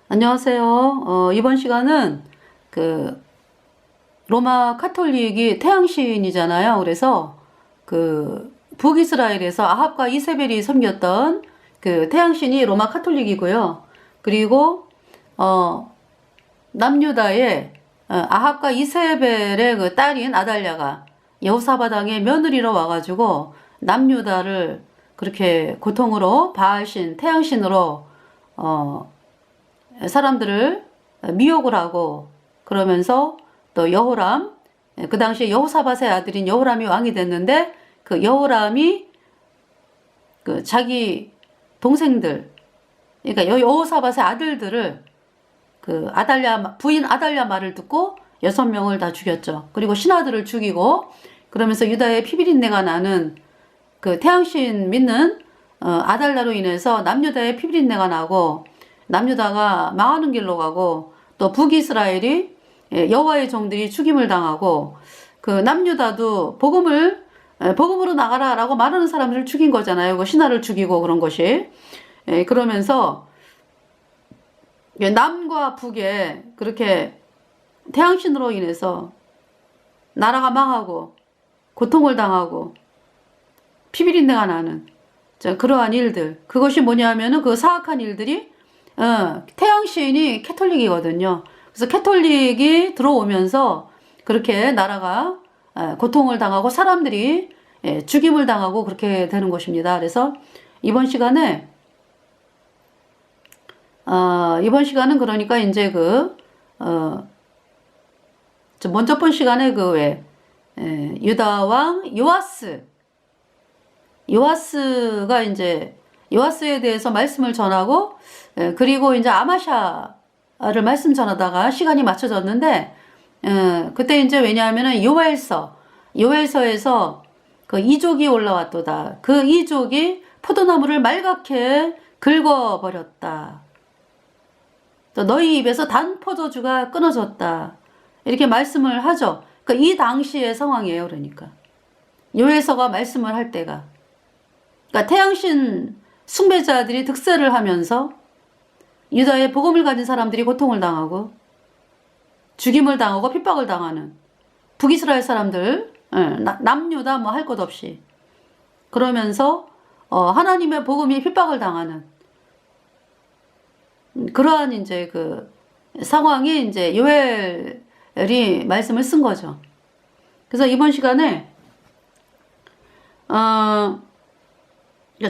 안녕하세요. 이번 시간은 그 로마 카톨릭이 태양신이잖아요. 그래서 그 북이스라엘에서 아합과 이세벨이 섬겼던 그 태양신이 로마 카톨릭이고요. 그리고 남유다의 아합과 이세벨의 그 딸인 아달랴가 여호사밧 왕의 며느리로 와가지고 남유다를 그렇게 고통으로 바알신 태양신으로 사람들을 미혹을 하고, 그러면서 또 여호람, 그 당시에 여호사밧의 아들인 여호람이 왕이 됐는데, 그 여호람이 그 자기 동생들, 그러니까 여호사밧의 아들들을 그 부인 아달랴 말을 듣고 6명을 다 죽였죠. 그리고 신하들을 죽이고, 그러면서 유다의 피비린내가 나는 그 태양신 믿는 아달랴로 인해서 남유다의 피비린내가 나고, 남유다가 망하는 길로 가고, 또 북이스라엘이 여호와의 종들이 죽임을 당하고, 그 남유다도 복음으로 나가라라고 말하는 사람들을 죽인 거잖아요. 그 신하를 죽이고 그런 것이. 그러면서 남과 북에 그렇게 태양신으로 인해서 나라가 망하고 고통을 당하고 피비린내가 나는 그러한 일들, 그것이 뭐냐면은 그 사악한 일들이 태양신이 캐톨릭이거든요. 그래서 캐톨릭이 들어오면서 그렇게 나라가 고통을 당하고 사람들이 죽임을 당하고 그렇게 되는 것입니다. 그래서 이번 시간은 그러니까 이제 먼저 본 시간에 유다 왕 요아스가 이제 요아스에 대해서 말씀을 전하고, 그리고 이제 아마샤를 말씀 전하다가 시간이 맞춰졌는데, 그때 이제 왜냐하면은 요엘서에서 그 이족이 올라왔도다. 그 이족이 포도나무를 말갛게 긁어버렸다. 또 너희 입에서 단 포도주가 끊어졌다. 이렇게 말씀을 하죠. 그러니까 이 당시의 상황이에요. 그러니까 요엘서가 말씀을 할 때가, 그러니까 태양신 숭배자들이 득세를 하면서 유다의 복음을 가진 사람들이 고통을 당하고 죽임을 당하고 핍박을 당하는 북이스라엘 사람들, 남유다 뭐 할 것 없이 그러면서 하나님의 복음이 핍박을 당하는 그러한 이제 그 상황이 이제 요엘이 말씀을 쓴 거죠. 그래서 이번 시간에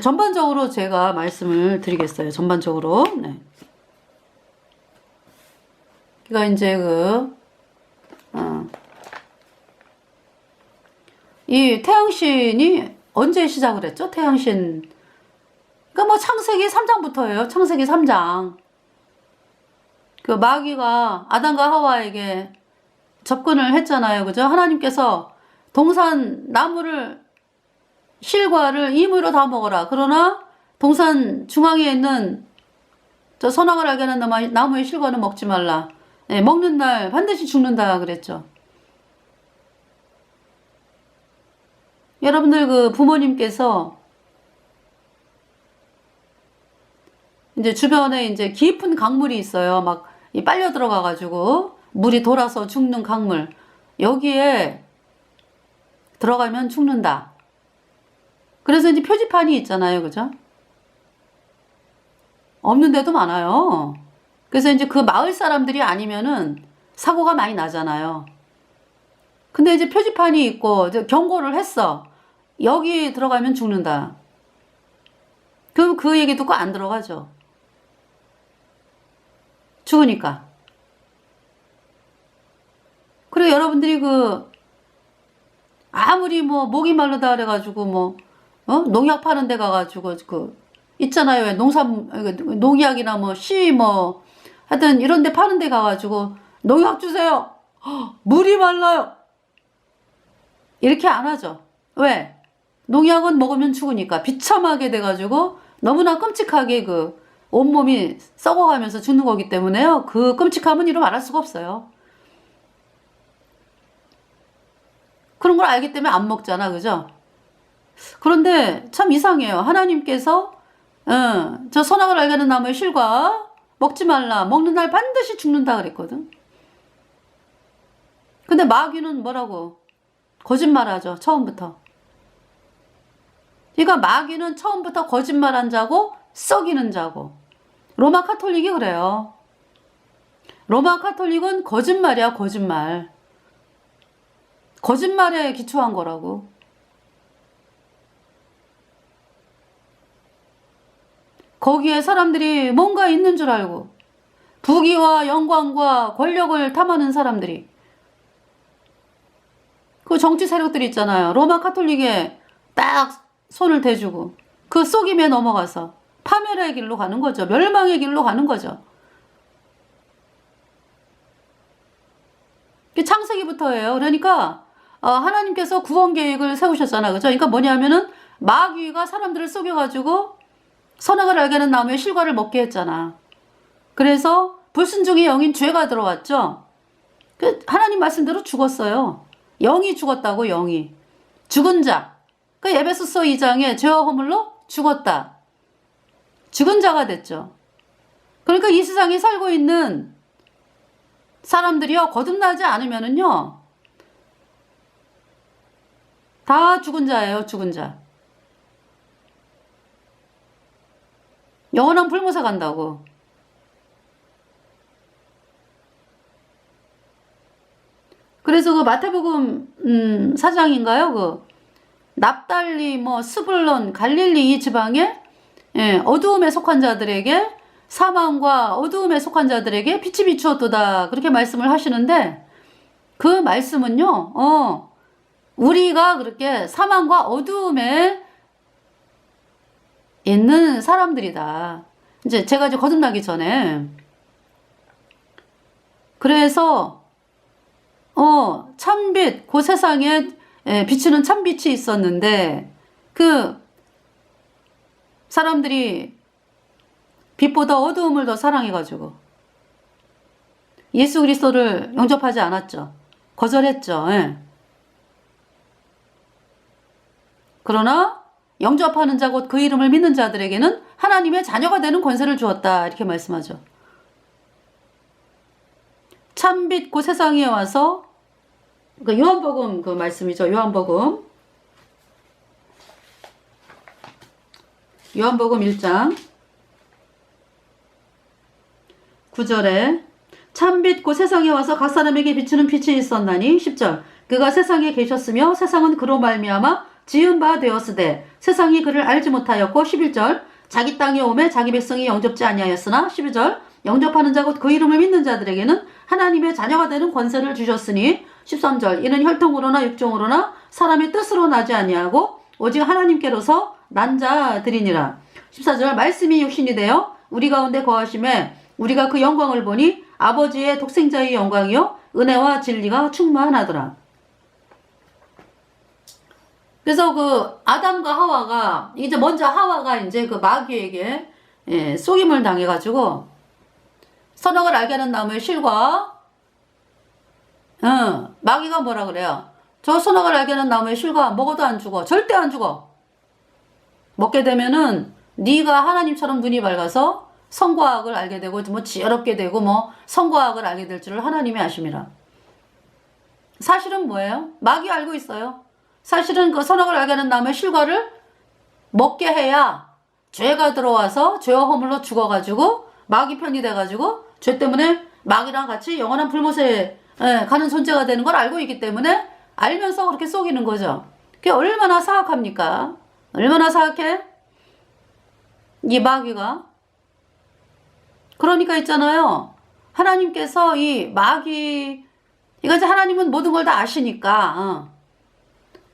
전반적으로 제가 말씀을 드리겠어요. 전반적으로. 네. 그러니까 이제 이 태양신이 언제 시작을 했죠? 태양신. 그러니까 뭐 창세기 3장부터예요. 창세기 3장. 그 마귀가 아담과 하와에게 접근을 했잖아요. 그죠? 하나님께서 동산 나무를 실과를 임의로 다 먹어라. 그러나 동산 중앙에 있는 저 선악을 알게 하는 나무의 실과는 먹지 말라. 먹는 날 반드시 죽는다 그랬죠. 여러분들 그 부모님께서 이제 주변에 이제 깊은 강물이 있어요. 막 빨려 들어가가지고 물이 돌아서 죽는 강물. 여기에 들어가면 죽는다. 그래서 이제 표지판이 있잖아요. 그죠? 없는 데도 많아요. 그래서 이제 그 마을 사람들이 아니면은 사고가 많이 나잖아요. 근데 이제 표지판이 있고 경고를 했어. 여기 들어가면 죽는다. 그럼 그 얘기 듣고 안 들어가죠. 죽으니까. 그리고 여러분들이 아무리 뭐 목이 마르다 그래가지고 농약 파는 데 가가지고 있잖아요. 왜 농약이나 하여튼 이런 데 파는 데 가가지고 농약 주세요. 물이 말라요. 이렇게 안 하죠. 왜? 농약은 먹으면 죽으니까 비참하게 돼가지고 너무나 끔찍하게 온몸이 썩어가면서 죽는 거기 때문에요. 그 끔찍함은 이루 말할 수가 없어요. 그런 걸 알기 때문에 안 먹잖아. 그죠? 그런데 참 이상해요. 하나님께서 저 선악을 알게 하는 나무의 실과 먹지 말라. 먹는 날 반드시 죽는다 그랬거든. 근데 마귀는 뭐라고? 거짓말하죠. 처음부터. 그러니까 마귀는 처음부터 거짓말한 자고 썩이는 자고. 로마 카톨릭이 그래요. 로마 카톨릭은 거짓말이야, 거짓말. 거짓말에 기초한 거라고. 거기에 사람들이 뭔가 있는 줄 알고 부귀와 영광과 권력을 탐하는 사람들이, 그 정치 세력들이 있잖아요. 로마 카톨릭에 딱 손을 대주고 그 속임에 넘어가서 파멸의 길로 가는 거죠. 멸망의 길로 가는 거죠. 창세기부터예요. 그러니까 하나님께서 구원 계획을 세우셨잖아. 그죠? 그러니까 뭐냐면은 마귀가 사람들을 속여가지고 선악을 알게 하는 나무의 실과를 먹게 했잖아. 그래서 불순종의 영인 죄가 들어왔죠. 하나님 말씀대로 죽었어요. 영이 죽었다고, 영이. 죽은 자. 그 에베소서 2장에 죄와 허물로 죽었다. 죽은 자가 됐죠. 그러니까 이 세상에 살고 있는 사람들이요, 거듭나지 않으면은요, 다 죽은 자예요, 죽은 자. 영원한 불못에 간다고. 그래서 그 마태복음 4장인가요? 그 납달리, 스불론, 갈릴리 이 지방에 어두움에 속한 자들에게, 사망과 어두움에 속한 자들에게 빛이 비추었도다. 그렇게 말씀을 하시는데, 그 말씀은요, 우리가 그렇게 사망과 어두움에 있는 사람들이다. 제가 거듭나기 전에. 그래서, 참빛, 그 세상에 비추는 참빛이 있었는데, 그 사람들이 빛보다 어두움을 더 사랑해가지고 예수 그리스도를 영접하지 않았죠. 거절했죠. 예. 그러나 영접하는 자 곧 그 이름을 믿는 자들에게는 하나님의 자녀가 되는 권세를 주었다. 이렇게 말씀하죠. 참빛 그 세상에 와서, 그 요한복음 그 말씀이죠. 요한복음 1장 9절에 참빛 곧 세상에 와서 각 사람에게 비추는 빛이 있었나니 10절 그가 세상에 계셨으며 세상은 그로 말미암아 지은 바 되었으되 세상이 그를 알지 못하였고 11절 자기 땅에 오매 자기 백성이 영접지 아니하였으나 12절 영접하는 자 곧 그 이름을 믿는 자들에게는 하나님의 자녀가 되는 권세를 주셨으니 13절 이는 혈통으로나 육종으로나 사람의 뜻으로 나지 아니하고 오직 하나님께로서 난 자들이니라. 14절 말씀이 육신이 되어 우리 가운데 거하심에 우리가 그 영광을 보니 아버지의 독생자의 영광이요 은혜와 진리가 충만하더라. 그래서 그 아담과 하와가 이제 먼저 하와가 이제 그 마귀에게 속임을 당해가지고 선악을 알게 하는 나무의 실과 마귀가 뭐라 그래요? 저 선악을 알게 하는 나무의 실과 먹어도 안 죽어. 절대 안 죽어. 먹게 되면은 네가 하나님처럼 눈이 밝아서 선과 악을 알게 되고 지혜롭게 되고 선과 악을 알게 될 줄을 하나님이 아심이라. 사실은 뭐예요? 마귀 알고 있어요. 사실은 그 선악을 알게 하는 나무의 실과를 먹게 해야 죄가 들어와서 죄와 허물로 죽어가지고 마귀 편이 돼가지고 죄 때문에 마귀랑 같이 영원한 불못에 가는 존재가 되는 걸 알고 있기 때문에 알면서 그렇게 속이는 거죠. 그게 얼마나 사악합니까? 얼마나 사악해? 이 마귀가. 그러니까 있잖아요. 하나님께서 이 마귀, 이거 이제 하나님은 모든 걸 다 아시니까,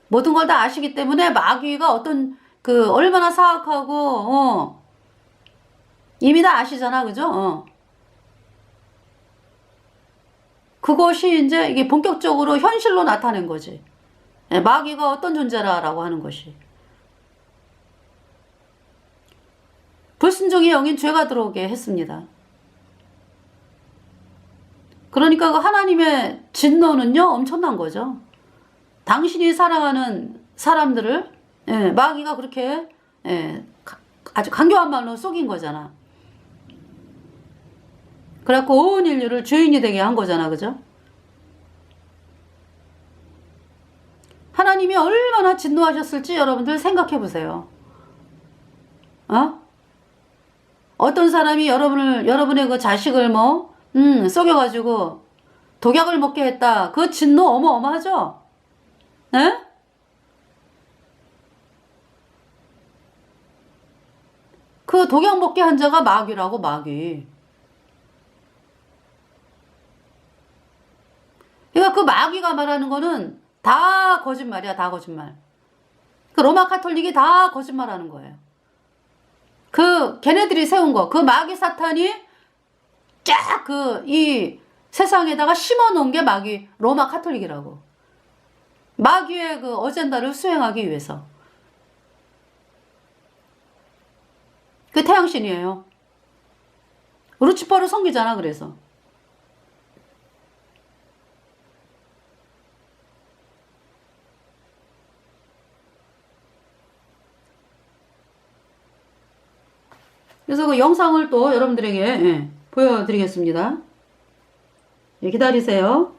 모든 걸 다 아시기 때문에 마귀가 어떤 얼마나 사악하고, 이미 다 아시잖아. 그죠? 그것이 이제 이게 본격적으로 현실로 나타낸 거지. 마귀가 어떤 존재라라고 하는 것이. 불순종의 영인 죄가 들어오게 했습니다. 그러니까 그 하나님의 진노는요 엄청난 거죠. 당신이 사랑하는 사람들을 마귀가 그렇게 아주 간교한 말로 속인 거잖아. 그래갖고 온 인류를 주인이 되게 한 거잖아. 그죠? 하나님이 얼마나 진노하셨을지 여러분들 생각해 보세요. 어떤 사람이 여러분의 그 자식을 속여가지고 독약을 먹게 했다. 그 진노 어마어마하죠? 네? 그 독약 먹게 한 자가 마귀라고, 마귀. 그러니까 그 마귀가 말하는 거는 다 거짓말이야, 다 거짓말. 그 로마 카톨릭이 다 거짓말하는 거예요. 걔네들이 세운 거, 그 마귀 사탄이 쫙 이 세상에다가 심어 놓은 게 마귀, 로마 카톨릭이라고. 마귀의 그 어젠다를 수행하기 위해서. 그 태양신이에요. 루치퍼를 섬기잖아, 그래서. 그래서 그 영상을 또 여러분들에게 보여드리겠습니다. 기다리세요.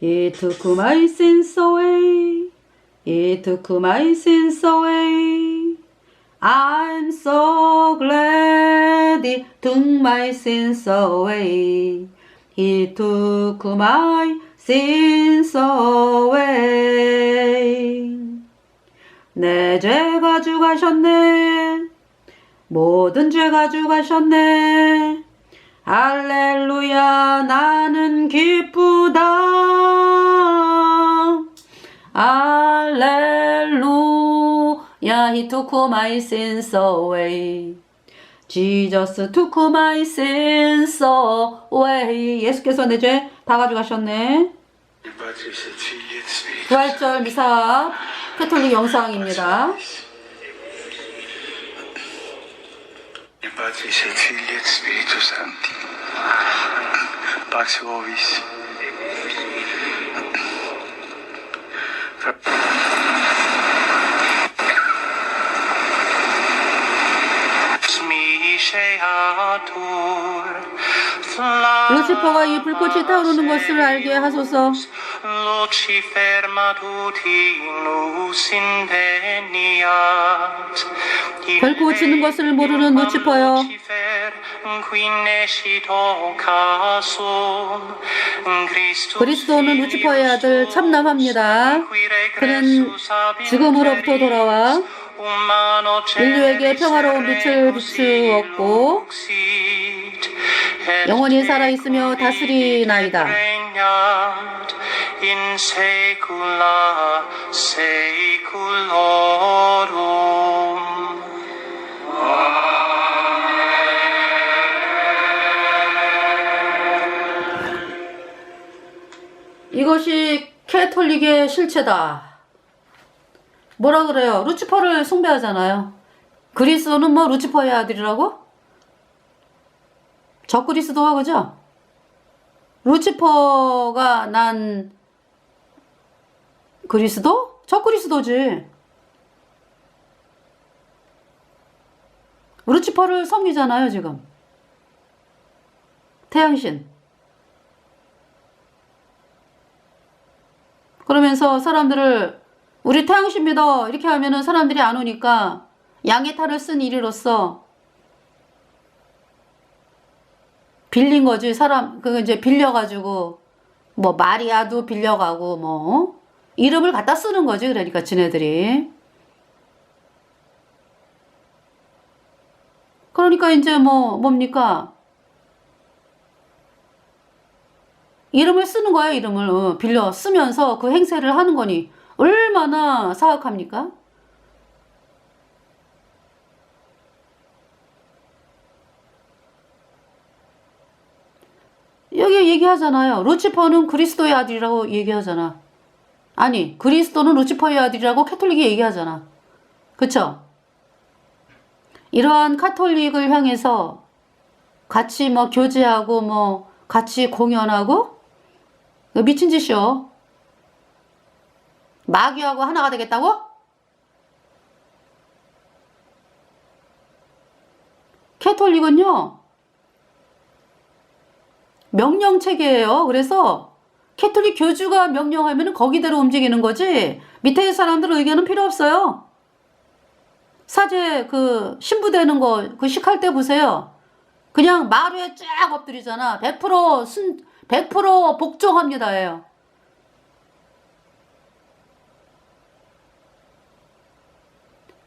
He took my sins away. He took my sins away. I'm so glad he took my sins away. He took my sins away. 내 죄 가져가셨네. 모든 죄 가져가셨네. 할렐루야 나는 기쁘다. 할렐루야 He took my sins away. Jesus took my sins away. 예수께서 내 죄 다 가져가셨네. 부활절 미사 카톨릭 영상입니다. Patris et Filii et Spiritus Sancti. Pax vobis. 루시퍼가 이 불꽃이 타오르는 것을 알게 하소서. Lucifer matutinus indeniat. 결코 지는 것을 모르는 루치퍼여. 그리스도는 루치퍼의 아들 참남합니다. 그는 죽음으로부터 돌아와 인류에게 평화로운 빛을 비추었고 영원히 살아있으며 다스리나이다. In saecula saeculorum. 이것이 캐톨릭의 실체다. 뭐라 그래요? 루치퍼를 숭배하잖아요. 그리스도는 뭐 루치퍼의 아들이라고? 적그리스도가 그죠? 루치퍼가 난 그리스도? 적그리스도지. 루치퍼를 섬기잖아요, 지금. 태양신. 그러면서 사람들을 우리 태양신 믿어 이렇게 하면은 사람들이 안 오니까 양의 탈을 쓴 이리로써 빌린 거지. 이제 빌려가지고 뭐 마리아도 빌려가고 이름을 갖다 쓰는 거지. 그러니까 지네들이. 그러니까 이제 뭡니까? 이름을 쓰는 거야. 이름을 빌려 쓰면서 그 행세를 하는 거니 얼마나 사악합니까? 여기 얘기하잖아요. 루치퍼는 그리스도의 아들이라고 얘기하잖아. 아니, 그리스도는 루치퍼의 아들이라고 캐톨릭이 얘기하잖아. 그쵸? 이러한 카톨릭을 향해서 같이 교제하고 같이 공연하고 미친 짓이요. 마귀하고 하나가 되겠다고? 캐톨릭은요, 명령 체계예요. 그래서 캐톨릭 교주가 명령하면 거기대로 움직이는 거지, 밑에 사람들 의견은 필요 없어요. 사제 그 신부되는 거, 그 식할 때 보세요. 그냥 마루에 쫙 엎드리잖아. 100% 복종합니다예요.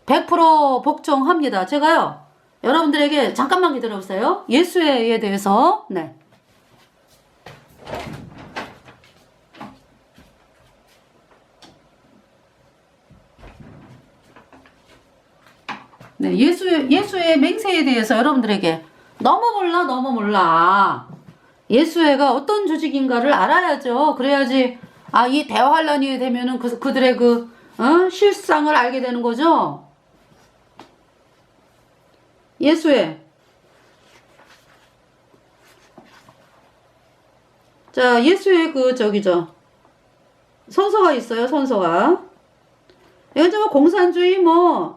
100% 복종합니다. 제가요, 여러분들에게 잠깐만 기다려보세요. 예수에 대해서, 네. 네, 예수의 맹세에 대해서 여러분들에게 너무 몰라. 예수회가 어떤 조직인가를 알아야죠. 그래야지, 이 대환란이 되면은 그들의 실상을 알게 되는 거죠. 예수회. 자, 예수회 선서가 있어요, 선서가. 이건 뭐 공산주의,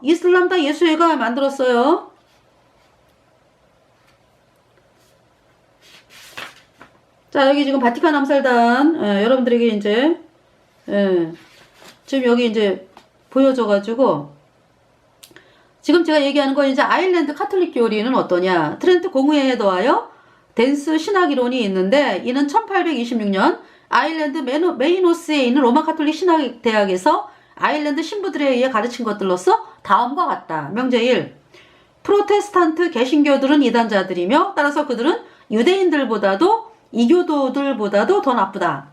이슬람 다 예수회가 만들었어요. 자, 여기 지금 바티칸 암살단, 여러분들에게 이제, 지금 여기 이제 보여줘가지고, 지금 제가 얘기하는 건 이제 아일랜드 카톨릭 교리는 어떠냐. 트렌트 공회에 더하여 댄스 신학이론이 있는데, 이는 1826년 아일랜드 메이노스에 있는 로마 카톨릭 신학대학에서 아일랜드 신부들에 의해 가르친 것들로서 다음과 같다. 명제 1. 프로테스탄트 개신교들은 이단자들이며 따라서 그들은 유대인들보다도 이교도들보다도 더 나쁘다.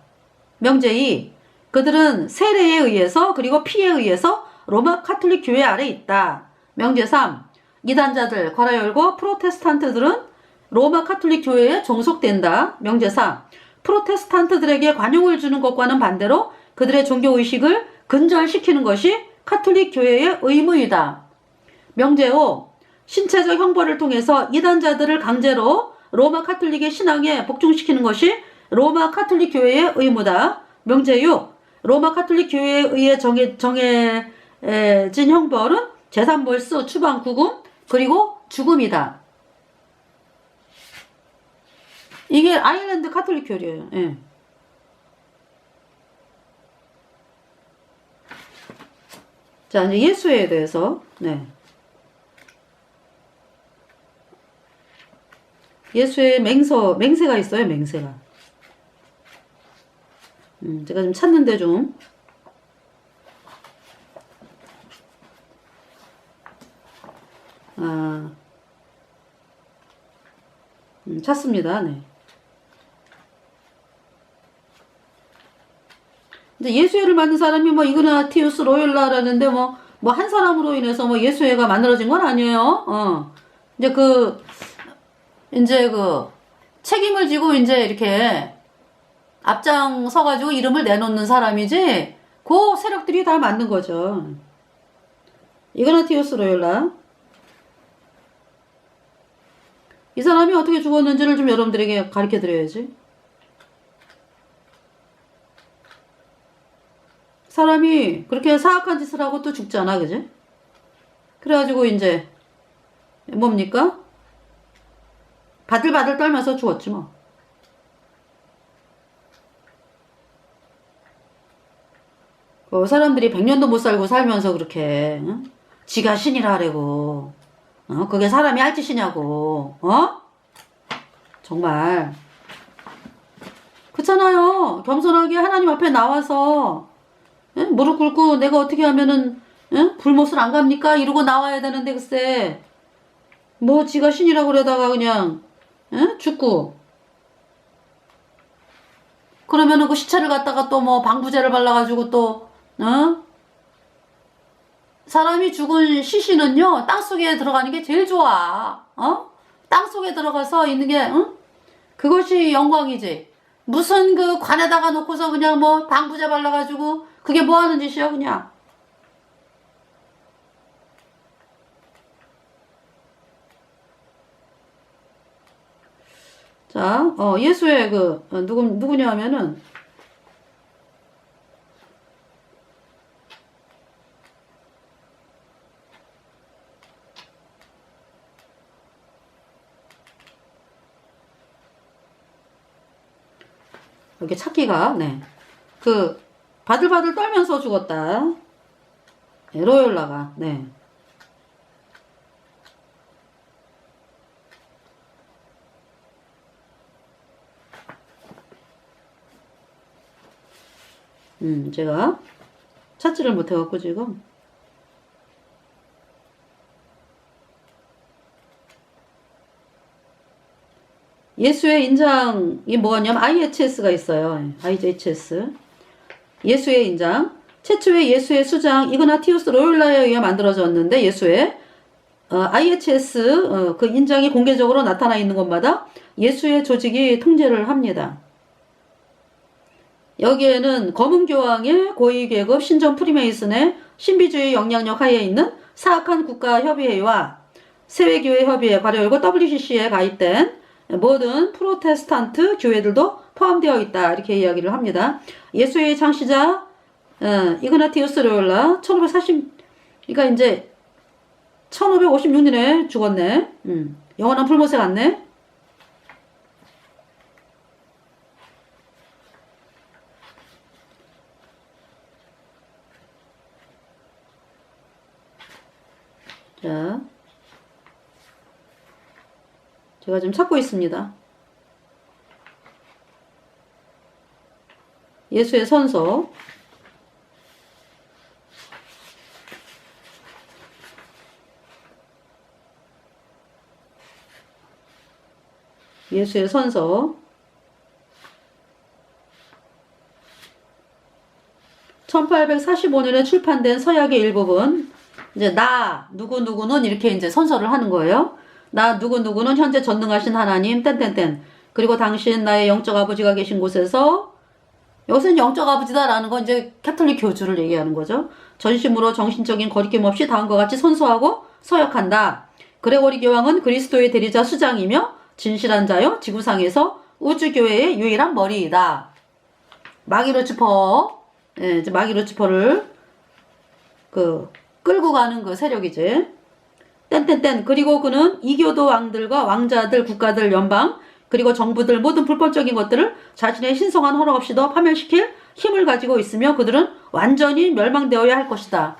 명제 2. 그들은 세례에 의해서 그리고 피에 의해서 로마 카톨릭 교회 아래 있다. 명제 3. 이단자들 괄호 열고 프로테스탄트들은 로마 카톨릭 교회에 종속된다. 명제 4. 프로테스탄트들에게 관용을 주는 것과는 반대로 그들의 종교의식을 근절시키는 것이 카톨릭 교회의 의무이다. 명제 5. 신체적 형벌을 통해서 이단자들을 강제로 로마 카톨릭의 신앙에 복종시키는 것이 로마 카톨릭 교회의 의무다. 명제 6. 로마 카톨릭 교회에 의해 정해진 형벌은 재산몰수, 추방, 구금, 그리고 죽음이다. 이게 아일랜드 카톨릭 교리예요. 예. 자, 이제 예수에 대해서, 네. 예수의 맹세가 있어요, 맹세가. 제가 좀 찾는데 좀. 찾습니다, 네. 이제 예수회를 만든 사람이 이그나티우스 로욜라라는데 한 사람으로 인해서 예수회가 만들어진 건 아니에요. 이제 책임을 지고 이제 이렇게 앞장서가지고 이름을 내놓는 사람이지, 그 세력들이 다 만든 거죠. 이그나티우스 로욜라. 이 사람이 어떻게 죽었는지를 좀 여러분들에게 가르쳐 드려야지. 사람이 그렇게 사악한 짓을 하고 또 죽잖아, 그지? 그래가지고 이제 뭡니까? 바들바들 떨면서 죽었지 뭐. 사람들이 100년도 못 살고 살면서 그렇게, 지가 신이라 하려고, 그게 사람이 할 짓이냐고, 정말. 그렇잖아요. 겸손하게 하나님 앞에 나와서, 무릎 꿇고 내가 어떻게 하면은, 불못을 안 갑니까? 이러고 나와야 되는데, 글쎄, 지가 신이라고 그러다가 그냥, 죽고. 그러면은 그 시체를 갖다가 또 방부제를 발라가지고 또, 사람이 죽은 시신은요, 땅속에 들어가는 게 제일 좋아. 땅속에 들어가서 있는 게, 그것이 영광이지. 무슨 관에다가 놓고서 그냥 방부제 발라가지고, 그게 뭐 하는 짓이야, 그냥. 자, 예수의 누구냐 하면은, 이렇게 찾기가, 네. 그, 바들바들 떨면서 죽었다. 네, 로욜라가, 네. 제가 찾지를 못해갖고 지금. 예수의 인장이 뭐냐면 IHS가 있어요. IHS. 예수의 인장. 최초의 예수의 수장 이그나티우스 로욜라에 의해 만들어졌는데 예수의 IHS 그 인장이 공개적으로 나타나 있는 곳마다 예수의 조직이 통제를 합니다. 여기에는 검은 교황의 고위계급 신전 프리메이슨의 신비주의 영향력 하에 있는 사악한 국가협의회와 세외교회협의회 괄호 열고 WCC에 가입된 모든 프로테스탄트 교회들도 포함되어 있다. 이렇게 이야기를 합니다. 예수의 창시자 이그나티우스 로욜라 1540 그러니까 이제 1556년에 죽었네. 영원한 불못에 갔네. 자, 제가 지금 찾고 있습니다. 예수의 선서. 예수의 선서. 1845년에 출판된 서약의 일부분. 이제 나 누구누구는 이렇게 이제 선서를 하는 거예요. 나 누구누구는 현재 전능하신 하나님 땡땡땡 그리고 당신 나의 영적 아버지가 계신 곳에서 여기서는 영적 아버지다라는 건 이제 캐톨릭 교주를 얘기하는 거죠. 전심으로 정신적인 거리낌 없이 다음과 같이 선서하고 서약한다. 그레고리 교황은 그리스도의 대리자 수장이며 진실한 자요 지구상에서 우주교회의 유일한 머리이다. 마기루치퍼 이제 마기루치퍼를 끌고 가는 그 세력이지. 땡땡땡 그리고 그는 이교도 왕들과 왕자들 국가들 연방 그리고 정부들 모든 불법적인 것들을 자신의 신성한 허락 없이도 파멸시킬 힘을 가지고 있으며 그들은 완전히 멸망되어야 할 것이다.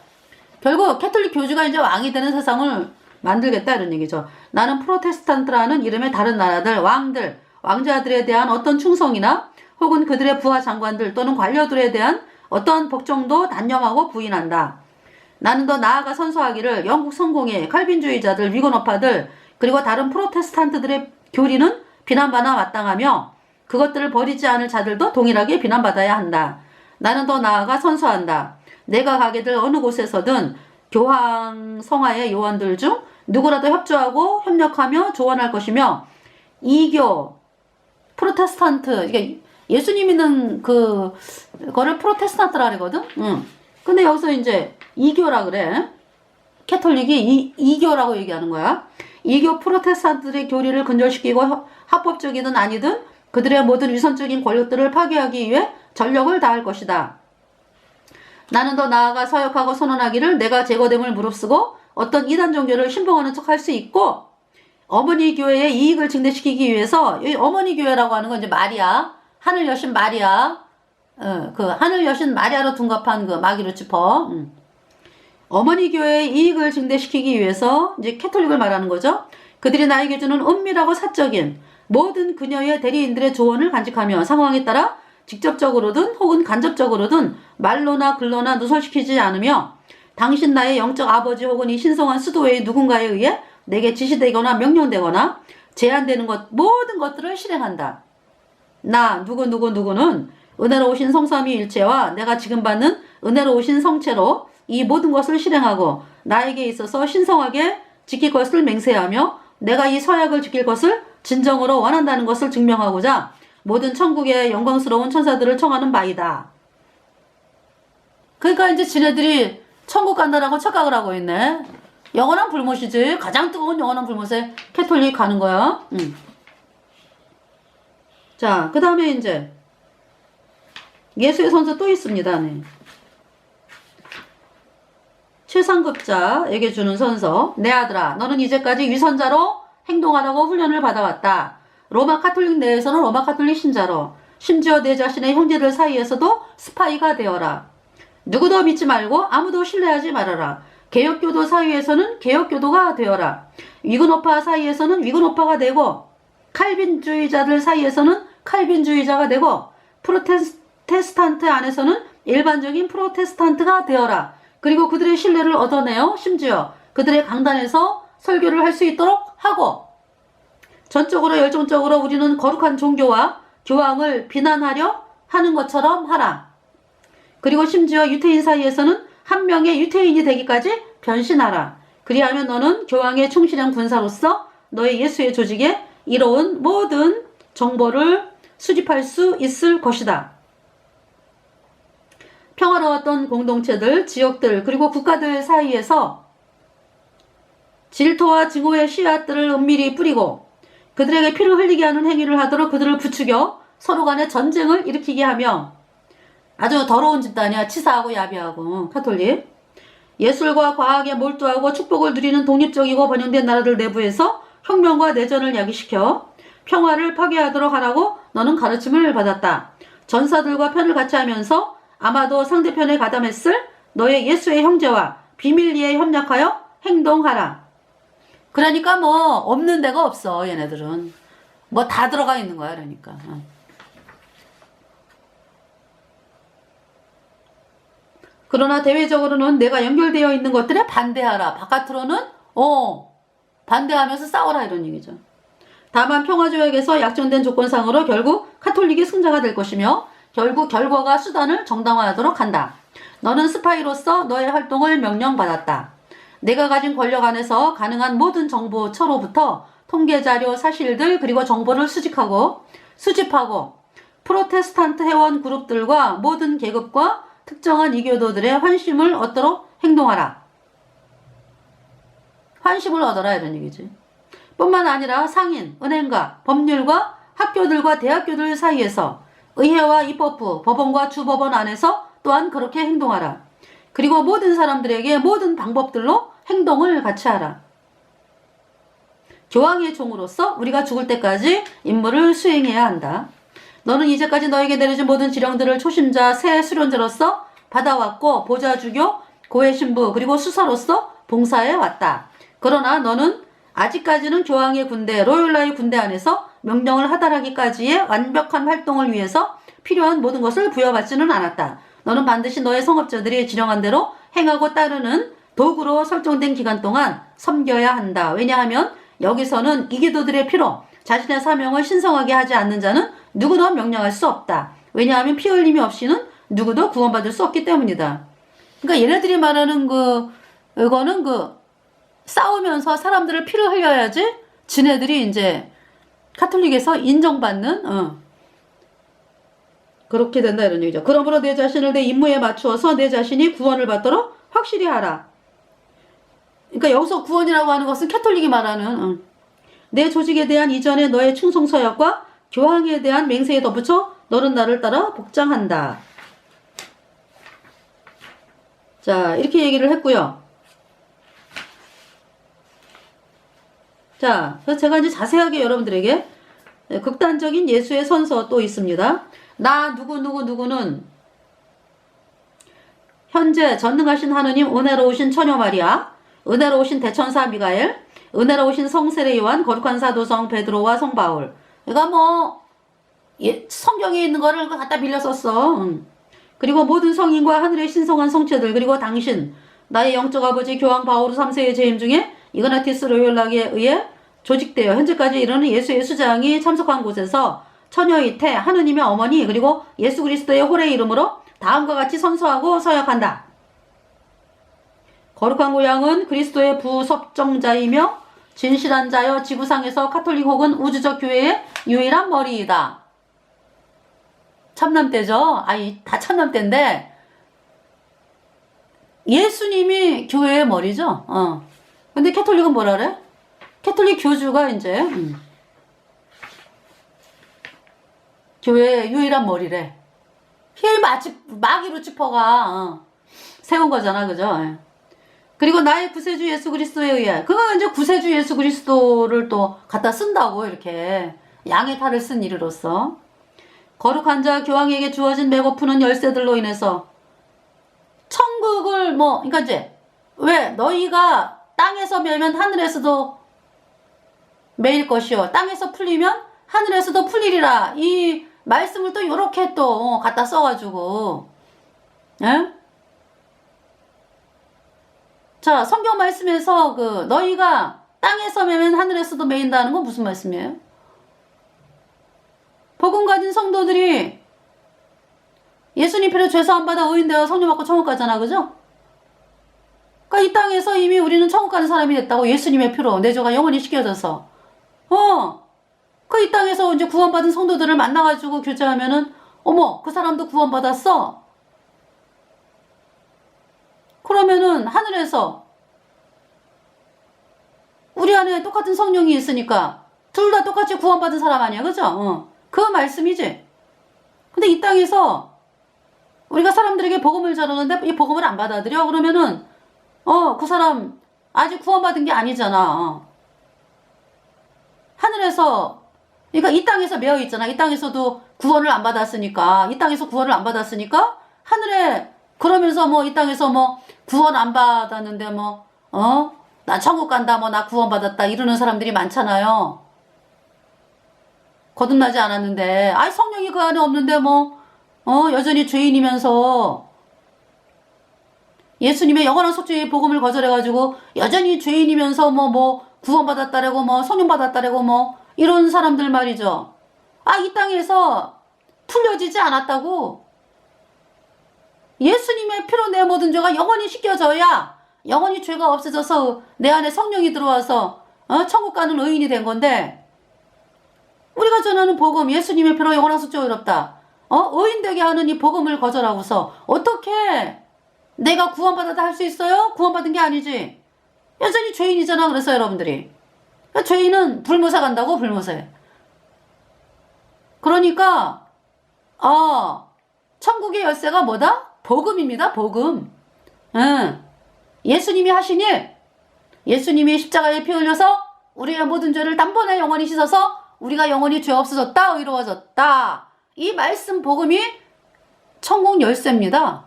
결국 캐톨릭 교주가 이제 왕이 되는 세상을 만들겠다 이런 얘기죠. 나는 프로테스탄트라는 이름의 다른 나라들 왕들 왕자들에 대한 어떤 충성이나 혹은 그들의 부하 장관들 또는 관료들에 대한 어떤 복종도 단념하고 부인한다. 나는 더 나아가 선서하기를 영국 성공회, 칼빈주의자들, 위건업파들 그리고 다른 프로테스탄트들의 교리는 비난받아 마땅하며 그것들을 버리지 않을 자들도 동일하게 비난받아야 한다. 나는 더 나아가 선서한다. 내가 가게 될 어느 곳에서든 교황 성하의 요원들 중 누구라도 협조하고 협력하며 조언할 것이며 이교, 프로테스탄트, 그러니까 예수님 믿는 그거를 프로테스탄트라 그러거든? 근데 여기서 이제 이교라 그래. 캐톨릭이 이교라고 얘기하는 거야. 이교 프로테스탄트들의 교리를 근절시키고 합법적이든 아니든 그들의 모든 위선적인 권력들을 파괴하기 위해 전력을 다할 것이다. 나는 더 나아가 서역하고 선언하기를 내가 제거됨을 무릅쓰고 어떤 이단 종교를 신봉하는 척 할 수 있고 어머니 교회의 이익을 증대시키기 위해서 이 어머니 교회라고 하는 건 이제 마리아, 하늘 여신 마리아, 그 하늘 여신 마리아로 둔갑한 그 마기루치퍼. 어머니 교회의 이익을 증대시키기 위해서 이제 캐톨릭을 말하는 거죠. 그들이 나에게 주는 은밀하고 사적인 모든 그녀의 대리인들의 조언을 간직하며 상황에 따라 직접적으로든 혹은 간접적으로든 말로나 글로나 누설시키지 않으며 당신 나의 영적 아버지 혹은 이 신성한 수도의 누군가에 의해 내게 지시되거나 명령되거나 제한되는 모든 것들을 실행한다. 나 누구는 은혜로우신 성삼위일체와 내가 지금 받는 은혜로우신 성체로 이 모든 것을 실행하고 나에게 있어서 신성하게 지킬 것을 맹세하며 내가 이 서약을 지킬 것을 진정으로 원한다는 것을 증명하고자 모든 천국의 영광스러운 천사들을 청하는 바이다. 그러니까 이제 지네들이 천국 간다라고 착각을 하고 있네. 영원한 불못이지. 가장 뜨거운 영원한 불못에 캐톨릭 가는 거야. 자, 그 다음에 이제 예수의 선서 또 있습니다. 네. 최상급자에게 주는 선서. 내 아들아, 너는 이제까지 위선자로 행동하라고 훈련을 받아왔다. 로마 카톨릭 내에서는 로마 카톨릭 신자로, 심지어 내 자신의 형제들 사이에서도 스파이가 되어라. 누구도 믿지 말고 아무도 신뢰하지 말아라. 개혁교도 사이에서는 개혁교도가 되어라. 위근오파 사이에서는 위근오파가 되고 칼빈주의자들 사이에서는 칼빈주의자가 되고 프로테스탄트 안에서는 일반적인 프로테스탄트가 되어라. 그리고 그들의 신뢰를 얻어내어 심지어 그들의 강단에서 설교를 할 수 있도록 하고 전적으로 열정적으로 우리는 거룩한 종교와 교황을 비난하려 하는 것처럼 하라. 그리고 심지어 유태인 사이에서는 한 명의 유태인이 되기까지 변신하라. 그리하면 너는 교황의 충실한 군사로서 너의 예수의 조직에 이로운 모든 정보를 수집할 수 있을 것이다. 평화로웠던 공동체들, 지역들, 그리고 국가들 사이에서 질투와 증오의 씨앗들을 은밀히 뿌리고 그들에게 피를 흘리게 하는 행위를 하도록 그들을 부추겨 서로 간에 전쟁을 일으키게 하며 아주 더러운 집단이야. 치사하고 야비하고 카톨릭. 예술과 과학에 몰두하고 축복을 누리는 독립적이고 번영된 나라들 내부에서 혁명과 내전을 야기시켜 평화를 파괴하도록 하라고 너는 가르침을 받았다. 전사들과 편을 같이 하면서 아마도 상대편에 가담했을 너의 예수의 형제와 비밀리에 협력하여 행동하라. 그러니까 뭐 없는 데가 없어. 얘네들은 뭐 다 들어가 있는 거야. 그러니까 그러나 대외적으로는 내가 연결되어 있는 것들에 반대하라. 바깥으로는 반대하면서 싸워라 이런 얘기죠. 다만 평화조약에서 약정된 조건상으로 결국 카톨릭이 승자가 될 것이며 결국 결과가 수단을 정당화하도록 한다. 너는 스파이로서 너의 활동을 명령받았다. 내가 가진 권력 안에서 가능한 모든 정보처로부터 통계자료, 사실들 그리고 정보를 수집하고 프로테스탄트 회원 그룹들과 모든 계급과 특정한 이교도들의 환심을 얻도록 행동하라. 환심을 얻어라 이런 얘기지. 뿐만 아니라 상인, 은행가, 법률가, 학교들과 대학교들 사이에서 의회와 입법부, 법원과 주법원 안에서 또한 그렇게 행동하라. 그리고 모든 사람들에게 모든 방법들로 행동을 같이 하라. 교황의 종으로서 우리가 죽을 때까지 임무를 수행해야 한다. 너는 이제까지 너에게 내려진 모든 지령들을 초심자, 새 수련자로서 받아왔고 보좌주교, 고해신부 그리고 수사로서 봉사해 왔다. 그러나 너는 아직까지는 교황의 군대, 로욜라의 군대 안에서 명령을 하달하기까지의 완벽한 활동을 위해서 필요한 모든 것을 부여받지는 않았다. 너는 반드시 너의 성업자들이 지령한 대로 행하고 따르는 도구로 설정된 기간 동안 섬겨야 한다. 왜냐하면 여기서는 이기도들의 피로 자신의 사명을 신성하게 하지 않는 자는 누구도 명령할 수 없다. 왜냐하면 피 흘림이 없이는 누구도 구원받을 수 없기 때문이다. 그러니까 얘네들이 말하는 이거는 싸우면서 사람들을 피를 흘려야지 지네들이 이제 카톨릭에서 인정받는 그렇게 된다 이런 얘기죠. 그러므로 내 자신을 내 임무에 맞추어서 내 자신이 구원을 받도록 확실히 하라. 그러니까 여기서 구원이라고 하는 것은 캐톨릭이 말하는 내 조직에 대한 이전의 너의 충성서약과 교황에 대한 맹세에 덧붙여 너는 나를 따라 복장한다. 자, 이렇게 얘기를 했고요. 자, 그래서 제가 이제 자세하게 여러분들에게 극단적인 예수의 선서 또 있습니다. 나 누구는 현재 전능하신 하느님, 은혜로우신 처녀 마리아, 은혜로우신 대천사 미가엘, 은혜로우신 성세례 요한, 거룩한 사도성 베드로와 성 바울. 그러니까 성경에 있는 거를 갖다 빌려 썼어. 그리고 모든 성인과 하늘의 신성한 성체들, 그리고 당신 나의 영적 아버지 교황 바오르 3세의 재임 중에 이그나티스 로욜락에 의해 조직되어 현재까지 이르는 예수의 수장이 참석한 곳에서 처녀의 태, 하느님의 어머니, 그리고 예수 그리스도의 홀의 이름으로 다음과 같이 선서하고 서약한다. 거룩한 고향은 그리스도의 부섭정자이며 진실한 자여 지구상에서 카톨릭 혹은 우주적 교회의 유일한 머리이다. 참남대죠. 다 참남대인데 예수님이 교회의 머리죠. 근데 캐톨릭은 뭐라 그래? 캐톨릭 교주가 이제 교회의 유일한 머리래. 힐 마귀로 짚어가 세운 거잖아, 그죠? 그리고 나의 구세주 예수 그리스도에 의해, 그거 이제 구세주 예수 그리스도를 또 갖다 쓴다고, 이렇게 양의 탈을 쓴 이르로서 거룩한 자 교황에게 주어진 메고프는 열쇠들로 인해서 천국을 그러니까 이제 왜 너희가 땅에서 매면 하늘에서도 매일 것이요 땅에서 풀리면 하늘에서도 풀리리라. 이 말씀을 또 요렇게 또 갖다 써가지고 예? 자, 성경 말씀에서 너희가 땅에서 매면 하늘에서도 매인다는 건 무슨 말씀이에요? 복음 가진 성도들이 예수님 피로 죄사함 받아 의인되어 성령 받고 천국 가잖아, 그죠? 그러니까 이 땅에서 이미 우리는 천국 가는 사람이 됐다고. 예수님의 피로 내 죄가 영원히 씻겨져서 이 땅에서 이제 구원받은 성도들을 만나가지고 교제하면은 어머, 그 사람도 구원받았어. 그러면은 하늘에서 우리 안에 똑같은 성령이 있으니까 둘 다 똑같이 구원받은 사람 아니야, 그죠? 그 말씀이지. 근데 이 땅에서 우리가 사람들에게 복음을 전하는데 이 복음을 안 받아들여? 그러면은 그 사람 아직 구원받은 게 아니잖아. 하늘에서 그러니까 이 땅에서 매여 있잖아. 이 땅에서도 구원을 안 받았으니까 하늘에 그러면서 이 땅에서 구원 안 받았는데 나 천국 간다, 나 구원 받았다 이러는 사람들이 많잖아요. 거듭나지 않았는데 성령이 그 안에 없는데 여전히 죄인이면서 예수님의 영원한 속죄의 복음을 거절해가지고 여전히 죄인이면서 구원받았다라고 성령 받았다라고 이런 사람들 말이죠. 이 땅에서 풀려지지 않았다고. 예수님의 피로 내 모든 죄가 영원히 씻겨져야 영원히 죄가 없어져서 내 안에 성령이 들어와서 천국 가는 의인이 된 건데, 우리가 전하는 복음 예수님의 피로 영원한 속죄가 어렵다. 의인 되게 하는 이 복음을 거절하고서 어떻게 내가 구원받았다 할 수 있어요? 구원받은 게 아니지. 여전히 죄인이잖아. 그래서 여러분들이 죄인은 불모세 간다고. 불모세. 그러니까 천국의 열쇠가 뭐다? 복음입니다. 복음. 예수님이 하신 일, 예수님이 십자가에 피 흘려서 우리의 모든 죄를 단번에 영원히 씻어서 우리가 영원히 죄 없어졌다, 의로워졌다. 이 말씀 복음이 천국 열쇠입니다.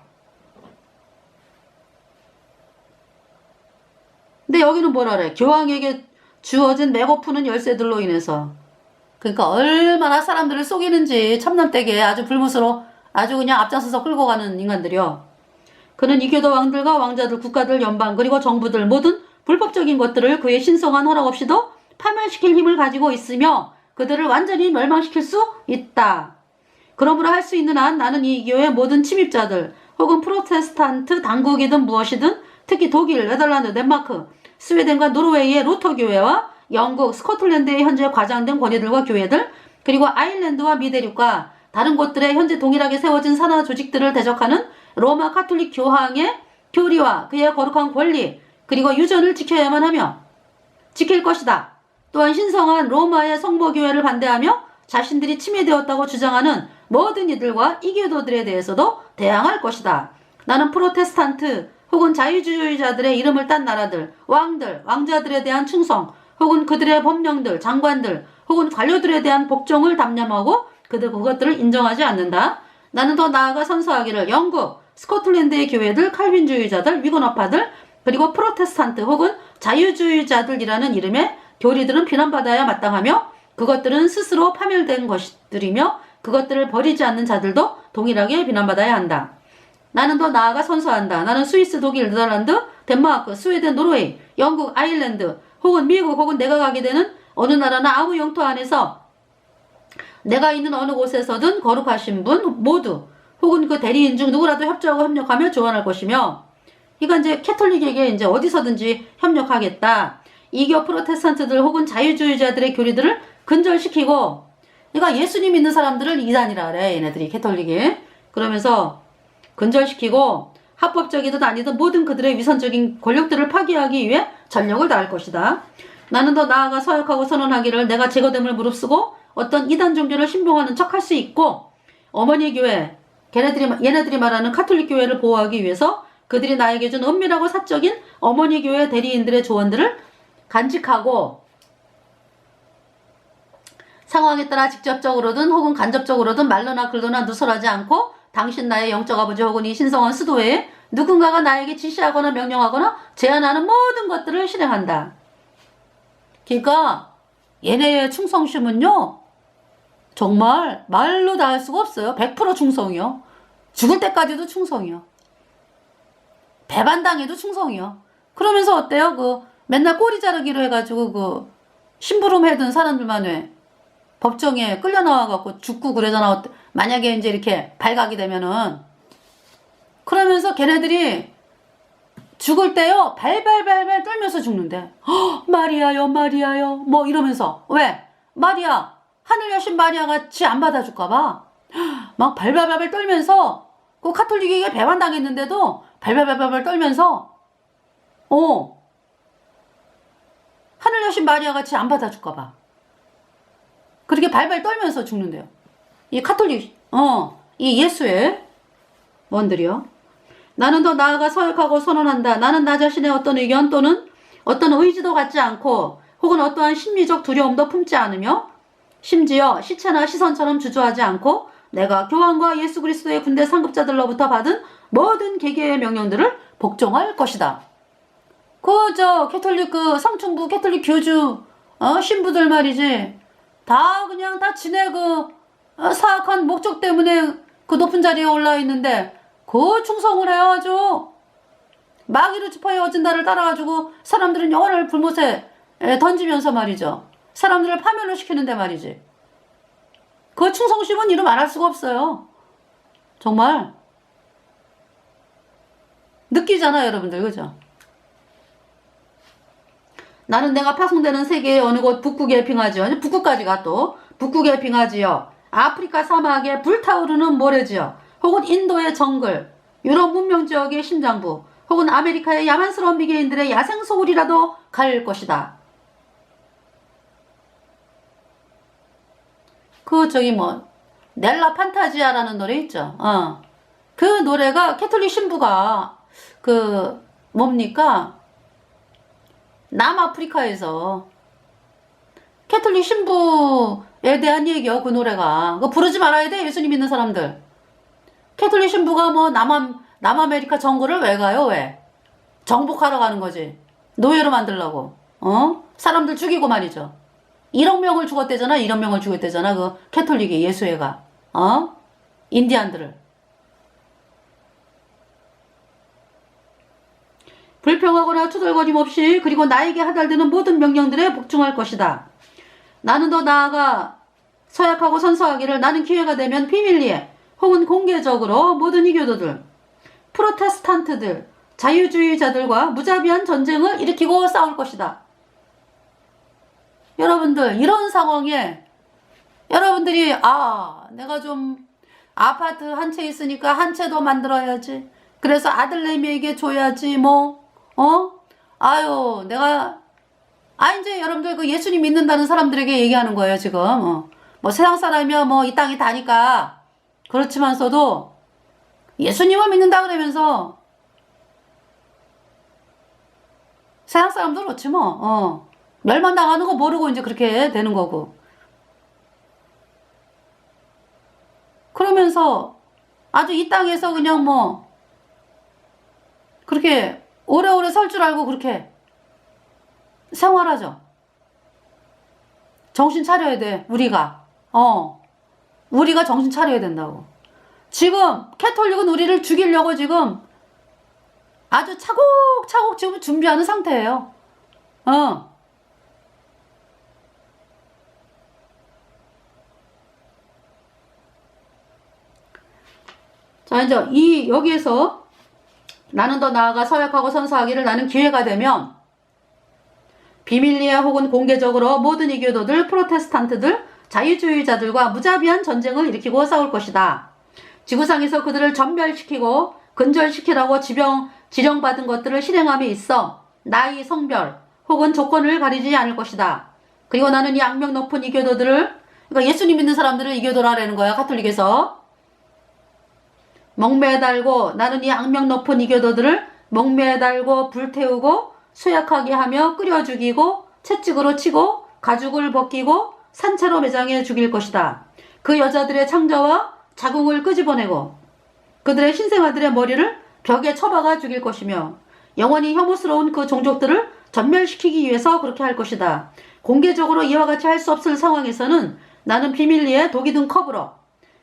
근데 여기는 뭐라 그래? 교황에게 주어진 메고프는 열쇠들로 인해서. 그러니까 얼마나 사람들을 속이는지 참남되게 아주 불못으로 아주 그냥 앞장서서 끌고 가는 인간들이요. 그는 이교도 왕들과 왕자들, 국가들, 연방 그리고 정부들 모든 불법적인 것들을 그의 신성한 허락 없이도 파멸시킬 힘을 가지고 있으며 그들을 완전히 멸망시킬 수 있다. 그러므로 할 수 있는 한 나는 이 교의 모든 침입자들 혹은 프로테스탄트 당국이든 무엇이든 특히 독일, 네덜란드, 덴마크, 스웨덴과 노르웨이의 루터 교회와 영국, 스코틀랜드의 현재 과장된 권위들과 교회들 그리고 아일랜드와 미대륙과 다른 곳들에 현재 동일하게 세워진 산하 조직들을 대적하는 로마 카톨릭 교황의 교리와 그의 거룩한 권리 그리고 유전을 지켜야만 하며 지킬 것이다. 또한 신성한 로마의 성모교회를 반대하며 자신들이 침해되었다고 주장하는 모든 이들과 이교도들에 대해서도 대항할 것이다. 나는 프로테스탄트 혹은 자유주의자들의 이름을 딴 나라들, 왕들, 왕자들에 대한 충성 혹은 그들의 법령들, 장관들 혹은 관료들에 대한 복종을 담념하고 그것들을 인정하지 않는다. 나는 더 나아가 선서하기를 영국, 스코틀랜드의 교회들, 칼빈주의자들, 위건업파들 그리고 프로테스탄트 혹은 자유주의자들이라는 이름의 교리들은 비난받아야 마땅하며 그것들은 스스로 파멸된 것들이며 그것들을 버리지 않는 자들도 동일하게 비난받아야 한다. 나는 더 나아가 선서한다. 나는 스위스, 독일, 네덜란드, 덴마크, 스웨덴, 노르웨이, 영국, 아일랜드 혹은 미국 혹은 내가 가게 되는 어느 나라나 아무 영토 안에서 내가 있는 어느 곳에서든 거룩하신 분 모두 혹은 그 대리인 중 누구라도 협조하고 협력하며 조언할 것이며 이건 이제 캐톨릭에게 이제 어디서든지 협력하겠다. 이교 프로테스탄트들 혹은 자유주의자들의 교리들을 근절시키고 그러니까 예수님 믿는 사람들을 이단이라 그래. 얘네들이 캐톨릭이. 그러면서 근절시키고 합법적이든 아니든 모든 그들의 위선적인 권력들을 파괴하기 위해 전력을 다할 것이다. 나는 더 나아가 서약하고 선언하기를 내가 제거됨을 무릅쓰고 어떤 이단 종교를 신봉하는 척 할 수 있고 어머니 교회, 얘네들이 말하는 카톨릭 교회를 보호하기 위해서 그들이 나에게 준 은밀하고 사적인 어머니 교회 대리인들의 조언들을 간직하고 상황에 따라 직접적으로든 혹은 간접적으로든 말로나 글로나 누설하지 않고 당신 나의 영적 아버지 혹은 이 신성한 수도에 누군가가 나에게 지시하거나 명령하거나 제안하는 모든 것들을 실행한다. 그러니까 얘네의 충성심은요, 정말 말로 다 할 수가 없어요. 100% 충성이요. 죽을 때까지도 충성이요. 배반당해도 충성이요. 그러면서 어때요? 맨날 꼬리 자르기로 해가지고 심부름 해둔 사람들만 왜 법정에 끌려 나와갖고 죽고 그러잖아. 만약에 이제 이렇게 발각이 되면은. 그러면서 걔네들이 죽을 때요, 발발발발 떨면서 죽는데. 마리아요, 마리아요. 뭐 이러면서. 왜? 마리아, 하늘 여신 마리아 같이 안 받아줄까봐. 막 발발발발 떨면서, 그 카톨릭에게 배반당했는데도 발발발발 떨면서, 하늘 여신 마리아 같이 안 받아줄까봐. 그렇게 발발 떨면서 죽는데요. 이 카톨릭, 이 예수의 원들이요. 나는 더 나아가 서약하고 선언한다. 나는 나 자신의 어떤 의견 또는 어떤 의지도 갖지 않고 혹은 어떠한 심리적 두려움도 품지 않으며 심지어 시체나 시선처럼 주저하지 않고 내가 교황과 예수 그리스도의 군대 상급자들로부터 받은 모든 계계의 명령들을 복종할 것이다. 캐톨릭 상층부 캐톨릭 교주 신부들 말이지. 다 그냥 다 지네 사악한 목적 때문에 그 높은 자리에 올라 있는데 충성을 해야죠. 마귀로 짚어야 어진다를 따라가지고 사람들은 영혼을 불못에 던지면서 말이죠. 사람들을 파멸을 시키는데 말이지. 그 충성심은 이루 말할 수가 없어요. 정말 느끼잖아요, 여러분들. 그죠? 나는 내가 파송되는 세계의 어느 곳 북극에 빙하지요. 북극까지 가 또. 북극에 빙하지요. 아프리카 사막에 불타오르는 모래지요. 혹은 인도의 정글, 유럽 문명 지역의 심장부, 혹은 아메리카의 야만스러운 미개인들의 야생 소굴이라도 갈 것이다. 넬라 판타지아라는 노래 있죠. 그 노래가 캐톨릭 신부가 남아프리카에서 캐톨릭 신부에 대한 얘기요. 그 노래가. 그거 부르지 말아야 돼. 예수님 믿는 사람들. 캐톨릭 신부가 남아메리카 정글을 왜 가요? 왜? 정복하러 가는 거지. 노예로 만들려고. 사람들 죽이고 말이죠. 1억 명을 죽었대잖아. 1억 명을 죽였대잖아. 그 캐톨릭이 예수회가. 인디안들을. 불평하거나 투덜거림 없이 그리고 나에게 하달되는 모든 명령들에 복종할 것이다. 나는 더 나아가 서약하고 선서하기를 나는 기회가 되면 비밀리에 혹은 공개적으로 모든 이교도들, 프로테스탄트들, 자유주의자들과 무자비한 전쟁을 일으키고 싸울 것이다. 여러분들, 이런 상황에 여러분들이 내가 좀 아파트 한 채 있으니까 한 채 더 만들어야지. 그래서 아들내미에게 줘야지 이제 여러분들 예수님 믿는다는 사람들에게 얘기하는 거예요, 지금. 세상 사람이야 이 땅이 다니까. 그렇지만서도 예수님을 믿는다 그러면서 세상 사람도 그렇지 멸망당하는 거 모르고 이제 그렇게 되는 거고. 그러면서 아주 이 땅에서 그냥 그렇게 오래오래 살 줄 알고 그렇게 생활하죠. 정신 차려야 돼, 우리가. 우리가 정신 차려야 된다고. 지금 캐톨릭은 우리를 죽이려고 지금 아주 차곡차곡 지금 준비하는 상태예요. 자, 이제 여기에서 나는 더 나아가 서약하고 선서하기를 나는 기회가 되면 비밀리에 혹은 공개적으로 모든 이교도들, 프로테스탄트들, 자유주의자들과 무자비한 전쟁을 일으키고 싸울 것이다. 지구상에서 그들을 전멸시키고 근절시키라고 지령받은 것들을 실행함에 있어 나이, 성별 혹은 조건을 가리지 않을 것이다. 그리고 나는 이 악명 높은 이교도들을, 그러니까 예수님 믿는 사람들을 이교도라는 거야, 카톨릭에서. 나는 이 악명 높은 이교도들을 목매달고 불태우고 수약하게 하며 끓여 죽이고 채찍으로 치고 가죽을 벗기고 산채로 매장해 죽일 것이다. 그 여자들의 창자와 자궁을 끄집어내고 그들의 신생아들의 머리를 벽에 쳐박아 죽일 것이며 영원히 혐오스러운 그 종족들을 전멸시키기 위해서 그렇게 할 것이다. 공개적으로 이와 같이 할 수 없을 상황에서는 나는 비밀리에 독이 든 컵으로,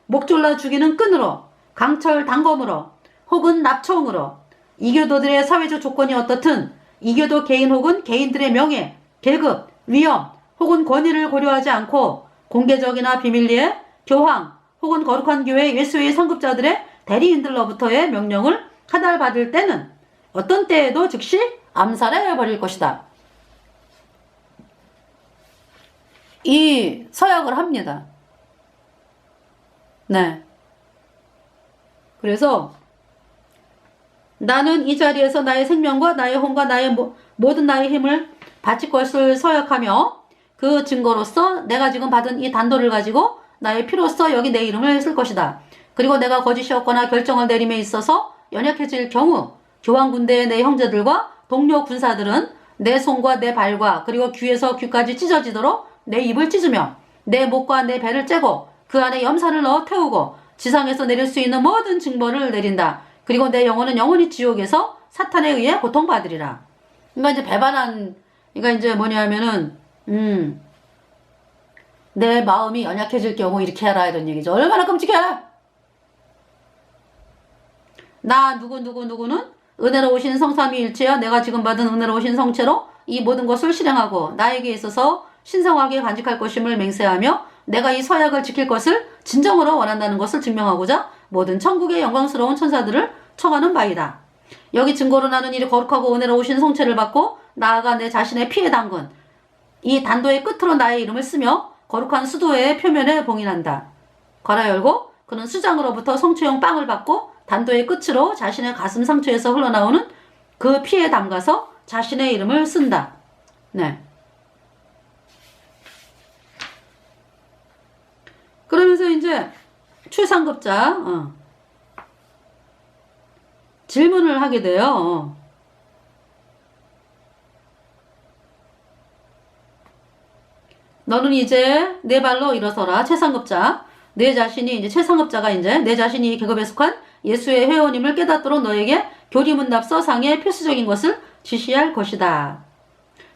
목졸라 죽이는 끈으로, 강철 단검으로, 혹은 납총으로 이교도들의 사회적 조건이 어떻든 이교도 개인 혹은 개인들의 명예, 계급, 위험 혹은 권위를 고려하지 않고 공개적이나 비밀리에 교황 혹은 거룩한 교회 예수의 상급자들의 대리인들로부터의 명령을 하달받을 때는 어떤 때에도 즉시 암살해 버릴 것이다. 이 서약을 합니다. 네. 그래서 나는 이 자리에서 나의 생명과 나의 혼과 나의 모든 나의 힘을 바칠 것을 서약하며 그 증거로서 내가 지금 받은 이 단도를 가지고 나의 피로써 여기 내 이름을 쓸 것이다. 그리고 내가 거짓이었거나 결정을 내림에 있어서 연약해질 경우 교황 군대의 내 형제들과 동료 군사들은 내 손과 내 발과 그리고 귀에서 귀까지 찢어지도록 내 입을 찢으며 내 목과 내 배를 째고 그 안에 염산을 넣어 태우고 지상에서 내릴 수 있는 모든 징벌을 내린다. 그리고 내 영혼은 영원히 지옥에서 사탄에 의해 고통받으리라. 그러니까 이제 배반한, 그러니까 이제 뭐냐면은 내 마음이 연약해질 경우 이렇게 해라 이런 얘기죠. 얼마나 끔찍해! 나 누구는 은혜로우신 성삼위일체여 내가 지금 받은 은혜로우신 성체로 이 모든 것을 실행하고 나에게 있어서 신성하게 간직할 것임을 맹세하며 내가 이 서약을 지킬 것을 진정으로 원한다는 것을 증명하고자 모든 천국의 영광스러운 천사들을 청하는 바이다. 여기 증거로 나는 이 거룩하고 은혜로우신 성체를 받고 나아가 내 자신의 피에 담근 이 단도의 끝으로 나의 이름을 쓰며 거룩한 수도의 표면에 봉인한다. 괄호 열고 그는 수장으로부터 성체용 빵을 받고 단도의 끝으로 자신의 가슴 상처에서 흘러나오는 그 피에 담가서 자신의 이름을 쓴다. 네. 그러면서 이제 최상급자 질문을 하게 돼요. 너는 이제 내 발로 일어서라. 최상급자. 내 자신이 이제 최상급자가 이제 내 자신이 계급에 속한 예수의 회원임을 깨닫도록 너에게 교리문답서 상의 필수적인 것을 지시할 것이다.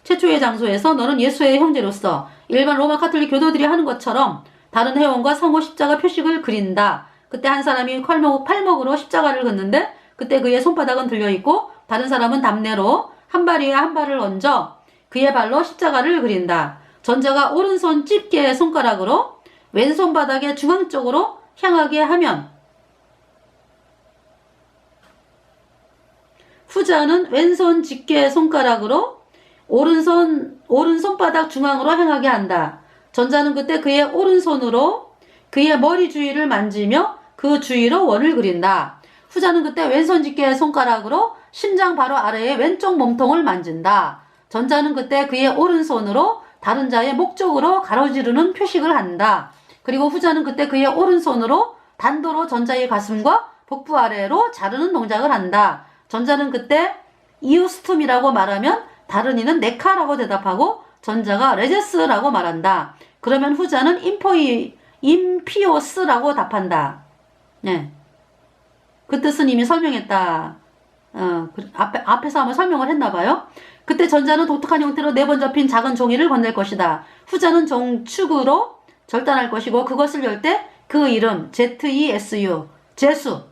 최초의 장소에서 너는 예수의 형제로서 일반 로마 카톨릭 교도들이 하는 것처럼 다른 회원과 상호 십자가 표식을 그린다. 그때 한 사람이 팔목으로 십자가를 긋는데 그때 그의 손바닥은 들려있고 다른 사람은 담내로 한 발 위에 한 발을 얹어 그의 발로 십자가를 그린다. 전자가 오른손 집게의 손가락으로 왼손 바닥의 중앙 쪽으로 향하게 하면 후자는 왼손 집게의 손가락으로 오른손바닥 중앙으로 향하게 한다. 전자는 그때 그의 오른손으로 그의 머리 주위를 만지며 그 주위로 원을 그린다. 후자는 그때 왼손 집게의 손가락으로 심장 바로 아래의 왼쪽 몸통을 만진다. 전자는 그때 그의 오른손으로 다른 자의 목 쪽으로 가로지르는 표식을 한다. 그리고 후자는 그때 그의 오른손으로 단도로 전자의 가슴과 복부 아래로 자르는 동작을 한다. 전자는 그때 이우스툼이라고 말하면 다른 이는 네카라고 대답하고 전자가 레제스라고 말한다. 그러면 후자는 임피오스라고 답한다. 네. 그 뜻은 이미 설명했다. 앞에서 한번 설명을 했나봐요. 그때 전자는 독특한 형태로 4번 접힌 작은 종이를 건넬 것이다. 후자는 종축으로 절단할 것이고 그것을 열 때 그 이름 ZESU 제수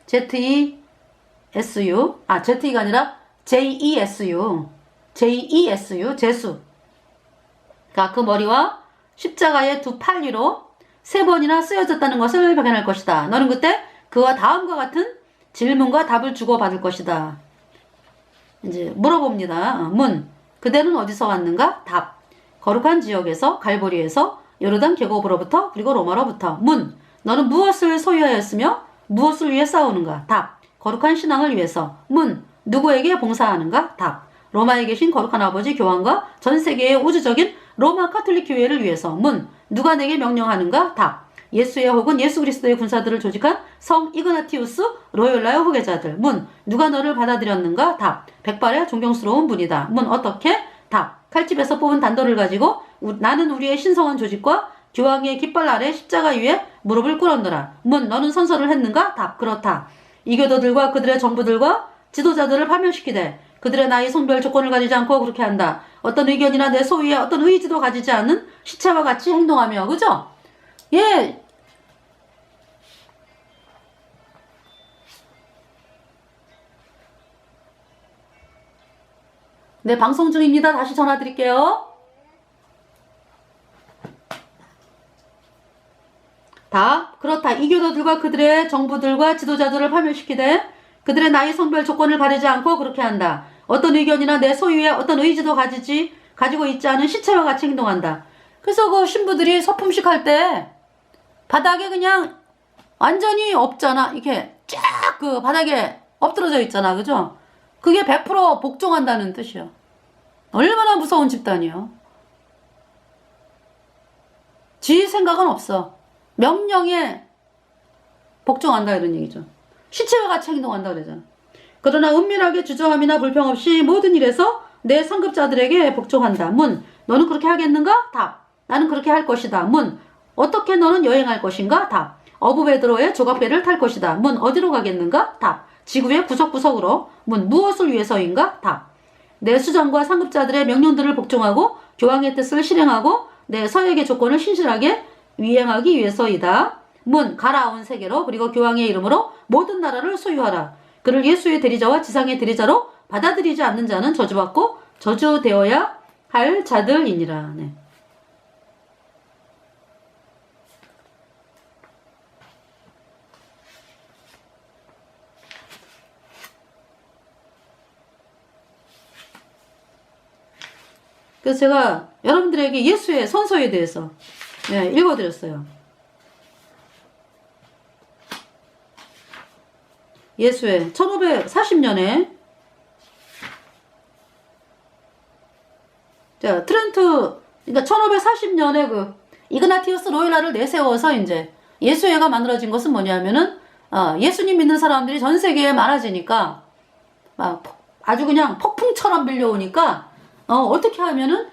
ZE가 아니라 JESU 제수. 그러니까 그 머리와 십자가의 두 팔 위로 3번이나 쓰여졌다는 것을 발견할 것이다. 너는 그때 그와 다음과 같은 질문과 답을 주고받을 것이다. 이제 물어봅니다. 문. 그대는 어디서 왔는가? 답. 거룩한 지역에서, 갈보리에서, 요르단 계곡으로부터, 그리고 로마로부터. 문. 너는 무엇을 소유하였으며 무엇을 위해 싸우는가? 답. 거룩한 신앙을 위해서. 문. 누구에게 봉사하는가? 답. 로마에 계신 거룩한 아버지 교황과 전 세계의 우주적인 로마 카톨릭 교회를 위해서. 문. 누가 내게 명령하는가? 답. 예수의 혹은 예수 그리스도의 군사들을 조직한 성 이그나티우스 로열라의 후계자들. 문. 누가 너를 받아들였는가? 답. 백발의 존경스러운 분이다. 문. 어떻게? 답. 칼집에서 뽑은 단도를 가지고 나는 우리의 신성한 조직과 교황의 깃발 아래 십자가 위에 무릎을 꿇었노라. 문, 너는 선서를 했는가? 답, 그렇다. 이교도들과 그들의 정부들과 지도자들을 파멸시키되 그들의 나이 성별 조건을 가지지 않고 그렇게 한다. 어떤 의견이나 내 소유에 어떤 의지도 가지지 않는 시체와 같이 행동하며. 그죠? 예. 네, 방송 중입니다. 다시 전화 드릴게요. 답, 그렇다. 이교도들과 그들의 정부들과 지도자들을 파멸시키되 그들의 나이 성별 조건을 가리지 않고 그렇게 한다. 어떤 의견이나 내 소유에 어떤 의지도 가지고 있지 않은 시체와 같이 행동한다. 그래서 그 신부들이 서품식 할 때 바닥에 그냥 완전히 없잖아. 이렇게 쫙 그 바닥에 엎드러져 있잖아. 그죠? 그게 100% 복종한다는 뜻이야. 얼마나 무서운 집단이야. 지 생각은 없어. 명령에 복종한다 이런 얘기죠. 시체와 같이 행동한다 그러잖아. 그러나 은밀하게 주저함이나 불평 없이 모든 일에서 내 상급자들에게 복종한다. 문, 너는 그렇게 하겠는가? 답, 나는 그렇게 할 것이다. 문, 어떻게 너는 여행할 것인가? 답, 어부베드로의 조각배를 탈 것이다. 문, 어디로 가겠는가? 답, 지구의 구석구석으로. 문, 무엇을 위해서인가? 답, 내 수장과 상급자들의 명령들을 복종하고 교황의 뜻을 실행하고 내 서약의 조건을 신실하게 위행하기 위해서이다. 문, 가라온 세계로 그리고 교황의 이름으로 모든 나라를 소유하라. 그를 예수의 대리자와 지상의 대리자로 받아들이지 않는 자는 저주받고 저주되어야 할 자들이니라. 네. 그래서 제가 여러분들에게 예수의 선서에 대해서 읽어드렸어요. 예수의 1540년에 자, 트렌트, 그러니까 1540년에 그 이그나티우스 로일라를 내세워서 이제 예수회가 만들어진 것은 뭐냐면은 예수님 믿는 사람들이 전 세계에 많아지니까 막 아주 그냥 폭풍처럼 밀려오니까 어떻게 하면은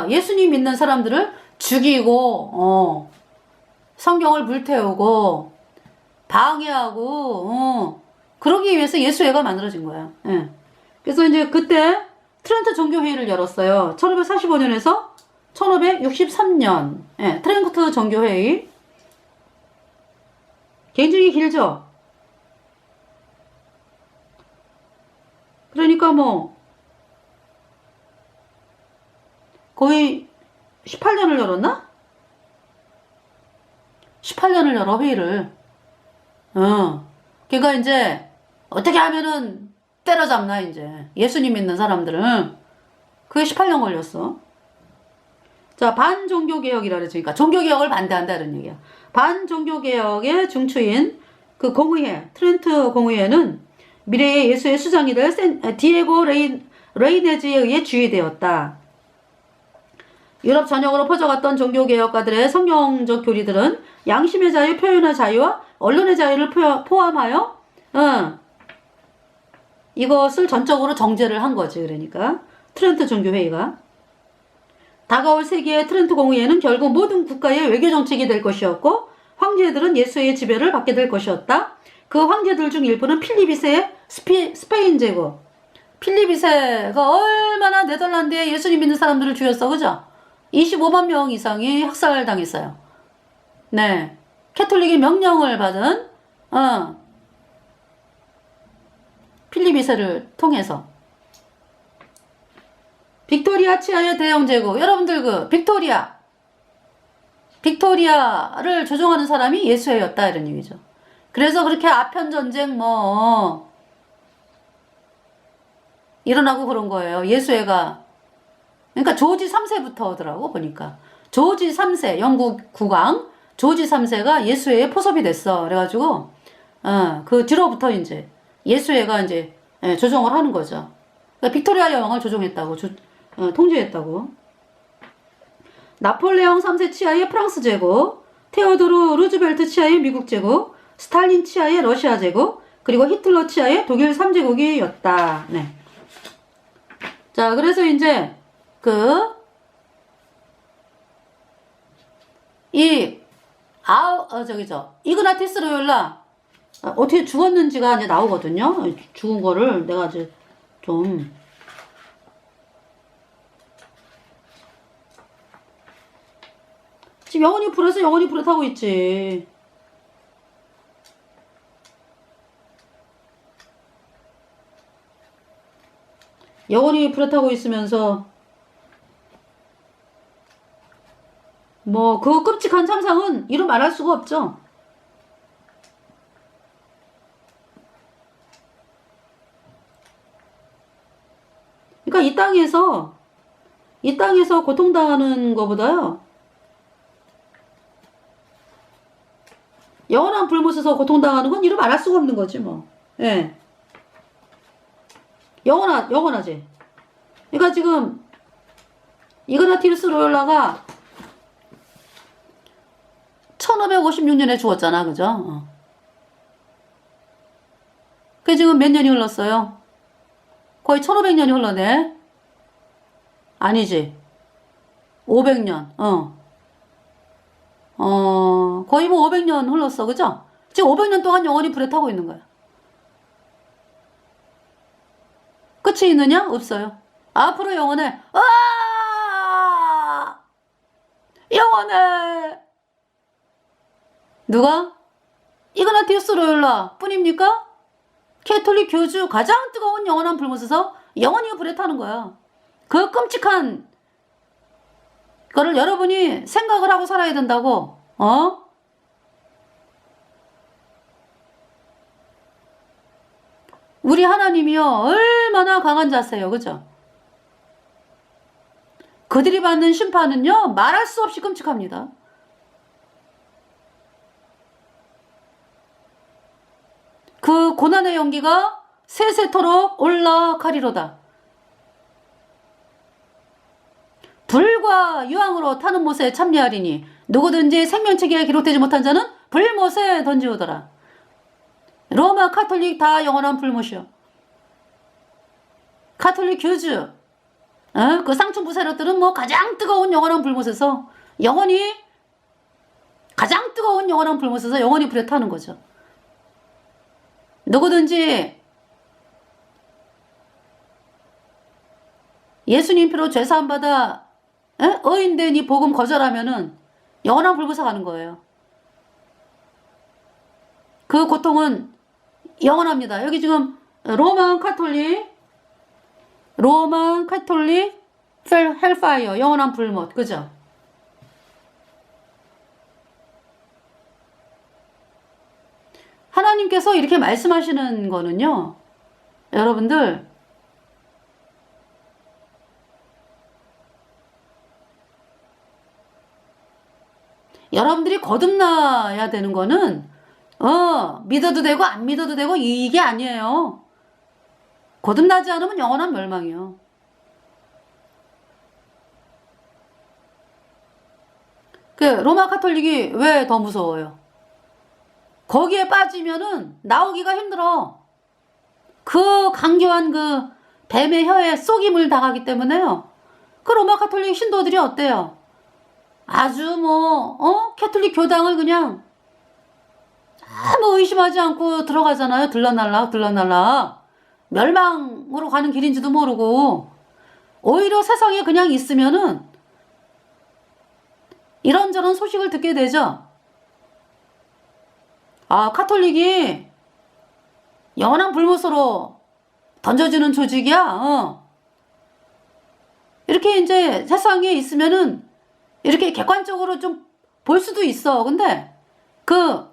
예수님 믿는 사람들을 죽이고 성경을 불태우고 방해하고 그러기 위해서 예수회가 만들어진 거야. 예. 그래서 이제 그때 트렌트 종교회의를 열었어요. 1545년에서 1563년. 예, 트렌트 종교회의. 굉장히 길죠? 그러니까 뭐 거의 18년을 열었나? 18년을 열어 회의를. 그러니까 이제 어떻게 하면은 때려잡나 이제 예수님 믿는 사람들은. 그게 18년 걸렸어. 자, 반종교개혁이라 그러죠. 그러니까 종교개혁을 반대한다 이런 얘기야. 반종교개혁의 중추인 그 공의회, 트렌트 공의회는 미래의 예수의 수장이 될 디에고 레이네즈에 의해 주의되었다. 유럽 전역으로 퍼져갔던 종교개혁가들의 성경적 교리들은 양심의 자유, 표현의 자유와 언론의 자유를 포함하여 이것을 전적으로 정제를 한 거지. 그러니까 트렌트 종교회의가 다가올 세기의 트렌트 공의회는 결국 모든 국가의 외교 정책이 될 것이었고 황제들은 예수의 지배를 받게 될 것이었다. 그 황제들 중 일부는 필립2세의 스페인 제국. 필립2세가 얼마나 네덜란드에 예수님 믿는 사람들을 죽였어. 그죠? 25만 명 이상이 학살당했어요. 네. 캐톨릭의 명령을 받은 필립2세를 통해서. 빅토리아 치아의 대영 제국. 여러분들 그 빅토리아를 조종하는 사람이 예수회였다 이런 얘기죠. 그래서 그렇게 아편 전쟁 일어나고 그런 거예요. 예수회가. 그러니까 조지 3세부터더라고 보니까. 조지 3세 영국 국왕 조지 3세가 예수회에 포섭이 됐어. 그래가지고 그 뒤로부터 이제 예수회가 이제 조종을 하는 거죠. 그러니까 빅토리아 여왕을 조종했다고 통제했다고. 나폴레옹 3세 치하의 프랑스 제국, 테오도르 루즈벨트 치하의 미국 제국, 스탈린 치하의 러시아 제국, 그리고 히틀러 치하의 독일 3제국이었다. 네. 자, 그래서 이제 이그나티스 로욜라 어떻게 죽었는지가 이제 나오거든요. 죽은 거를 내가 이제 좀 지금 영원히 불에서 영원히 불에 타고 있지. 영원히 불에 타고 있으면서 뭐 그 끔찍한 참상은 이루 말할 수가 없죠. 그러니까 이 땅에서 고통당하는 것보다요, 영원한 불못에서 고통당하는 건 이루 말할 수가 없는 거지 뭐. 예. 영원하지. 그러니까 지금 이그나티우스 로욜라가 1556년에 죽었잖아, 그죠? 그게 지금 몇 년이 흘렀어요? 거의 1500년이 흘러네. 아니지. 500년. 거의 뭐 500년 흘렀어, 그죠? 지금 500년 동안 영원히 불에 타고 있는 거야. 끝이 있느냐? 없어요. 앞으로 영원해. 영원해. 누가? 이그나티우스 로욜라 뿐입니까? 캐톨릭 교주 가장 뜨거운 영원한 불못에서 영원히 불에 타는 거야. 그 끔찍한 거를 여러분이 생각을 하고 살아야 된다고. 우리 하나님이요, 얼마나 강한 자세요, 그죠? 그들이 받는 심판은요, 말할 수 없이 끔찍합니다. 그 고난의 연기가 세세토록 올라가리로다. 불과 유황으로 타는 못에 참여하리니 누구든지 생명책에 기록되지 못한 자는 불못에 던지우더라. 로마 카톨릭 다 영원한 불못이요. 카톨릭 교주, 그 상층부 세력들은 뭐 가장 뜨거운 영원한 불못에서 가장 뜨거운 영원한 불못에서 영원히 불에 타는 거죠. 누구든지 예수님 피로 죄사함 받아 의인된 이 복음 거절하면은 영원한 불못에 가는 거예요. 그 고통은 영원합니다. 여기 지금 로만 카톨릭 헬파이어 영원한 불못, 그죠? 하나님께서 이렇게 말씀하시는 거는요, 여러분들, 여러분들이 거듭나야 되는 거는 믿어도 되고 안 믿어도 되고 이게 아니에요. 거듭나지 않으면 영원한 멸망이요. 그 로마 카톨릭이 왜 더 무서워요? 거기에 빠지면은 나오기가 힘들어. 그 강교한 그 뱀의 혀에 쏘김을 당하기 때문에요. 그 로마 카톨릭 신도들이 어때요? 아주 캐톨릭 교당을 그냥 아무 의심하지 않고 들어가잖아요. 들러날라. 멸망으로 가는 길인지도 모르고. 오히려 세상에 그냥 있으면은 이런저런 소식을 듣게 되죠. 카톨릭이 영원한 불못으로 던져주는 조직이야. 이렇게 이제 세상에 있으면은 이렇게 객관적으로 좀 볼 수도 있어. 근데 그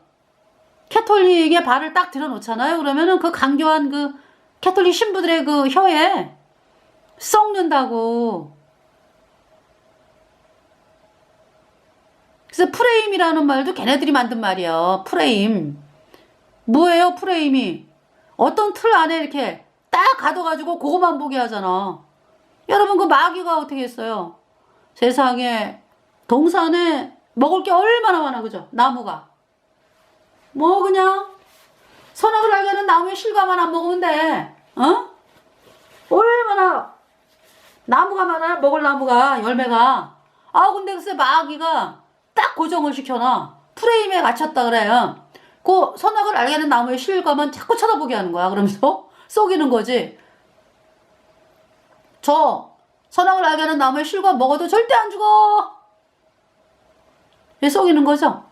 캐톨릭의 발을 딱 들여놓잖아요. 그러면은 그 강교한 그 캐톨릭 신부들의 그 혀에 썩는다고. 그래서 프레임이라는 말도 걔네들이 만든 말이야. 프레임. 뭐예요, 프레임이? 어떤 틀 안에 이렇게 딱 가둬가지고 그거만 보게 하잖아. 여러분, 그 마귀가 어떻게 했어요? 세상에 동산에 먹을 게 얼마나 많아, 그죠? 나무가. 뭐 그냥 선악을 알게 하는 나무에 실과만 안 먹으면 돼. 얼마나 나무가 많아, 먹을 나무가, 열매가. 근데 글쎄 마귀가 딱 딱 고정을 시켜놔. 프레임에 갇혔다 그래요. 그 선악을 알게 하는 나무의 실과만 자꾸 쳐다보게 하는 거야. 그러면서 속이는 거지. 저 선악을 알게 하는 나무의 실과 먹어도 절대 안 죽어. 왜 속이는 거죠?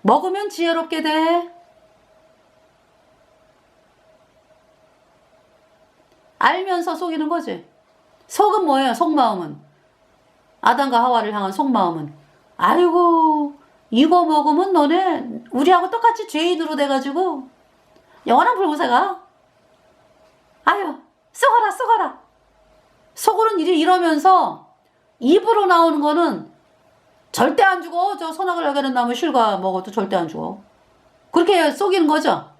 먹으면 지혜롭게 돼. 알면서 속이는 거지. 속은 뭐예요? 속마음은. 아담과 하와를 향한 속마음은. 아이고, 이거 먹으면 너네 우리하고 똑같이 죄인으로 돼가지고 영원한 불구세가. 아유, 썩어라 썩어라. 속으로는 이러면서 입으로 나오는 거는 절대 안 죽어. 저 선악을 알게 하는 나무 실과 먹어도 절대 안 죽어. 그렇게 속이는 거죠.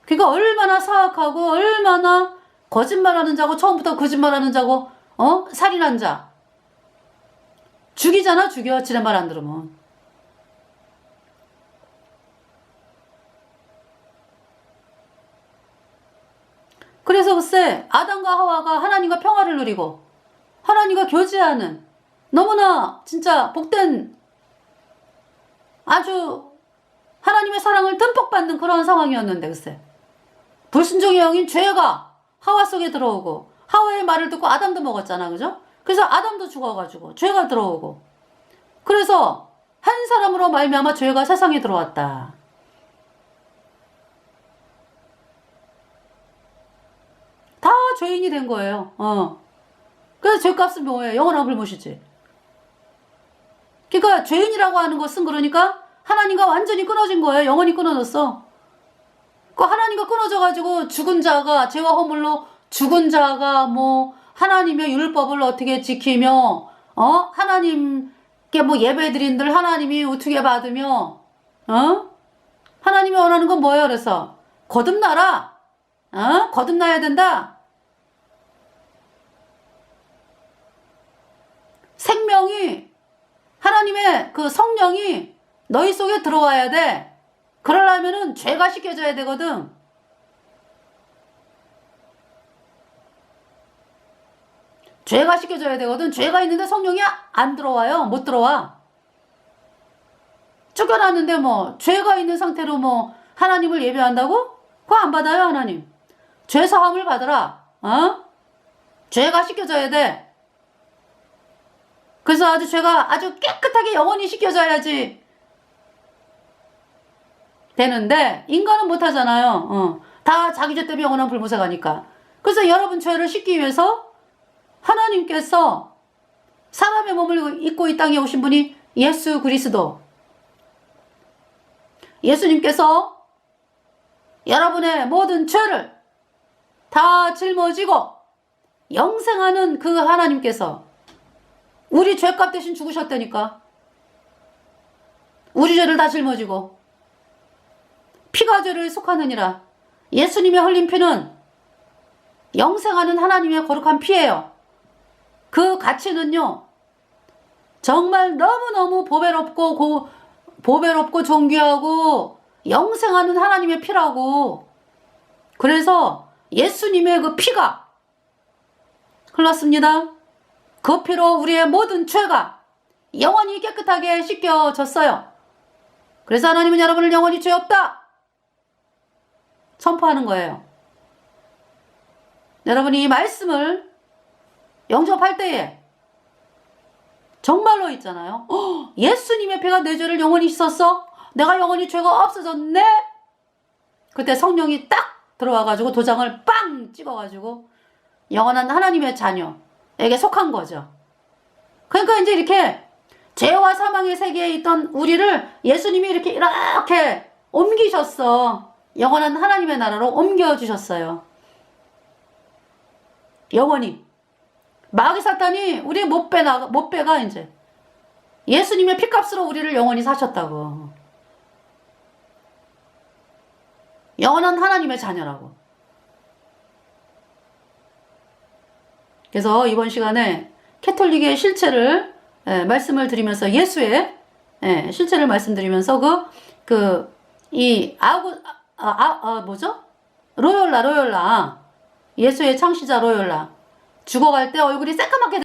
그러니까 얼마나 사악하고 얼마나 거짓말하는 자고 처음부터 거짓말하는 자고 살인한 자. 죽이잖아. 죽여. 지네 말 안 들으면. 그래서 글쎄 아담과 하와가 하나님과 평화를 누리고 하나님과 교제하는 너무나 진짜 복된 아주 하나님의 사랑을 듬뿍 받는 그런 상황이었는데 글쎄 불순종의 영인 죄가 하와 속에 들어오고 하와의 말을 듣고 아담도 먹었잖아. 그죠? 그래서 아담도 죽어가지고 죄가 들어오고 그래서 한 사람으로 말미암아 죄가 세상에 들어왔다. 다 죄인이 된 거예요. 그래서 죄값은 뭐예요? 영원한 불못이지. 그러니까 죄인이라고 하는 것은 그러니까 하나님과 완전히 끊어진 거예요. 영원히 끊어졌어. 그 하나님과 끊어져가지고 죽은 자가 죄와 허물로 죽은 자가 뭐 하나님의 율법을 어떻게 지키며 하나님께 뭐 예배드린들 하나님이 어떻게 받으며 하나님이 원하는 건 뭐예요? 그래서 거듭나라. 거듭나야 된다. 생명이 하나님의 그 성령이 너희 속에 들어와야 돼. 그러려면은 죄가 씻겨져야 되거든. 죄가 씻겨져야 되거든. 죄가 있는데 성령이 안 들어와요. 못 들어와. 쫓겨났는데 뭐 죄가 있는 상태로 뭐 하나님을 예배한다고? 그거 안 받아요. 하나님. 죄 사함을 받으라. 죄가 씻겨져야 돼. 그래서 아주 죄가 아주 깨끗하게 영원히 씻겨져야지 되는데 인간은 못하잖아요. 다 자기 죄 때문에 영원한 불못에 가니까. 그래서 여러분 죄를 씻기 위해서 하나님께서 사람의 몸을 입고 이 땅에 오신 분이 예수 그리스도. 예수님께서 여러분의 모든 죄를 다 짊어지고 영생하는 그 하나님께서 우리 죄값 대신 죽으셨다니까. 우리 죄를 다 짊어지고 피가 죄를 속하느니라. 예수님의 흘린 피는 영생하는 하나님의 거룩한 피예요. 그 가치는요 정말 너무너무 보배롭고 존귀하고 영생하는 하나님의 피라고. 그래서 예수님의 그 피가 흘렀습니다. 그 피로 우리의 모든 죄가 영원히 깨끗하게 씻겨졌어요. 그래서 하나님은 여러분을 영원히 죄 없다 선포하는 거예요. 여러분이 이 말씀을 영접할 때에 정말로 있잖아요. 예수님의 피가 내 죄를 영원히 씻었어? 내가 영원히 죄가 없어졌네? 그때 성령이 딱 들어와가지고 도장을 빵 찍어가지고 영원한 하나님의 자녀에게 속한 거죠. 그러니까 이제 이렇게 죄와 사망의 세계에 있던 우리를 예수님이 이렇게 옮기셨어. 영원한 하나님의 나라로 옮겨주셨어요. 영원히. 마귀 사탄이 우리 못 빼가 이제. 예수님의 피값으로 우리를 영원히 사셨다고. 영원한 하나님의 자녀라고. 그래서 이번 시간에 캐톨릭의 실체를 말씀을 드리면서 예수의 실체를 말씀드리면서 로욜라 예수의 창시자 로욜라 죽어갈 때 얼굴이 새까맣게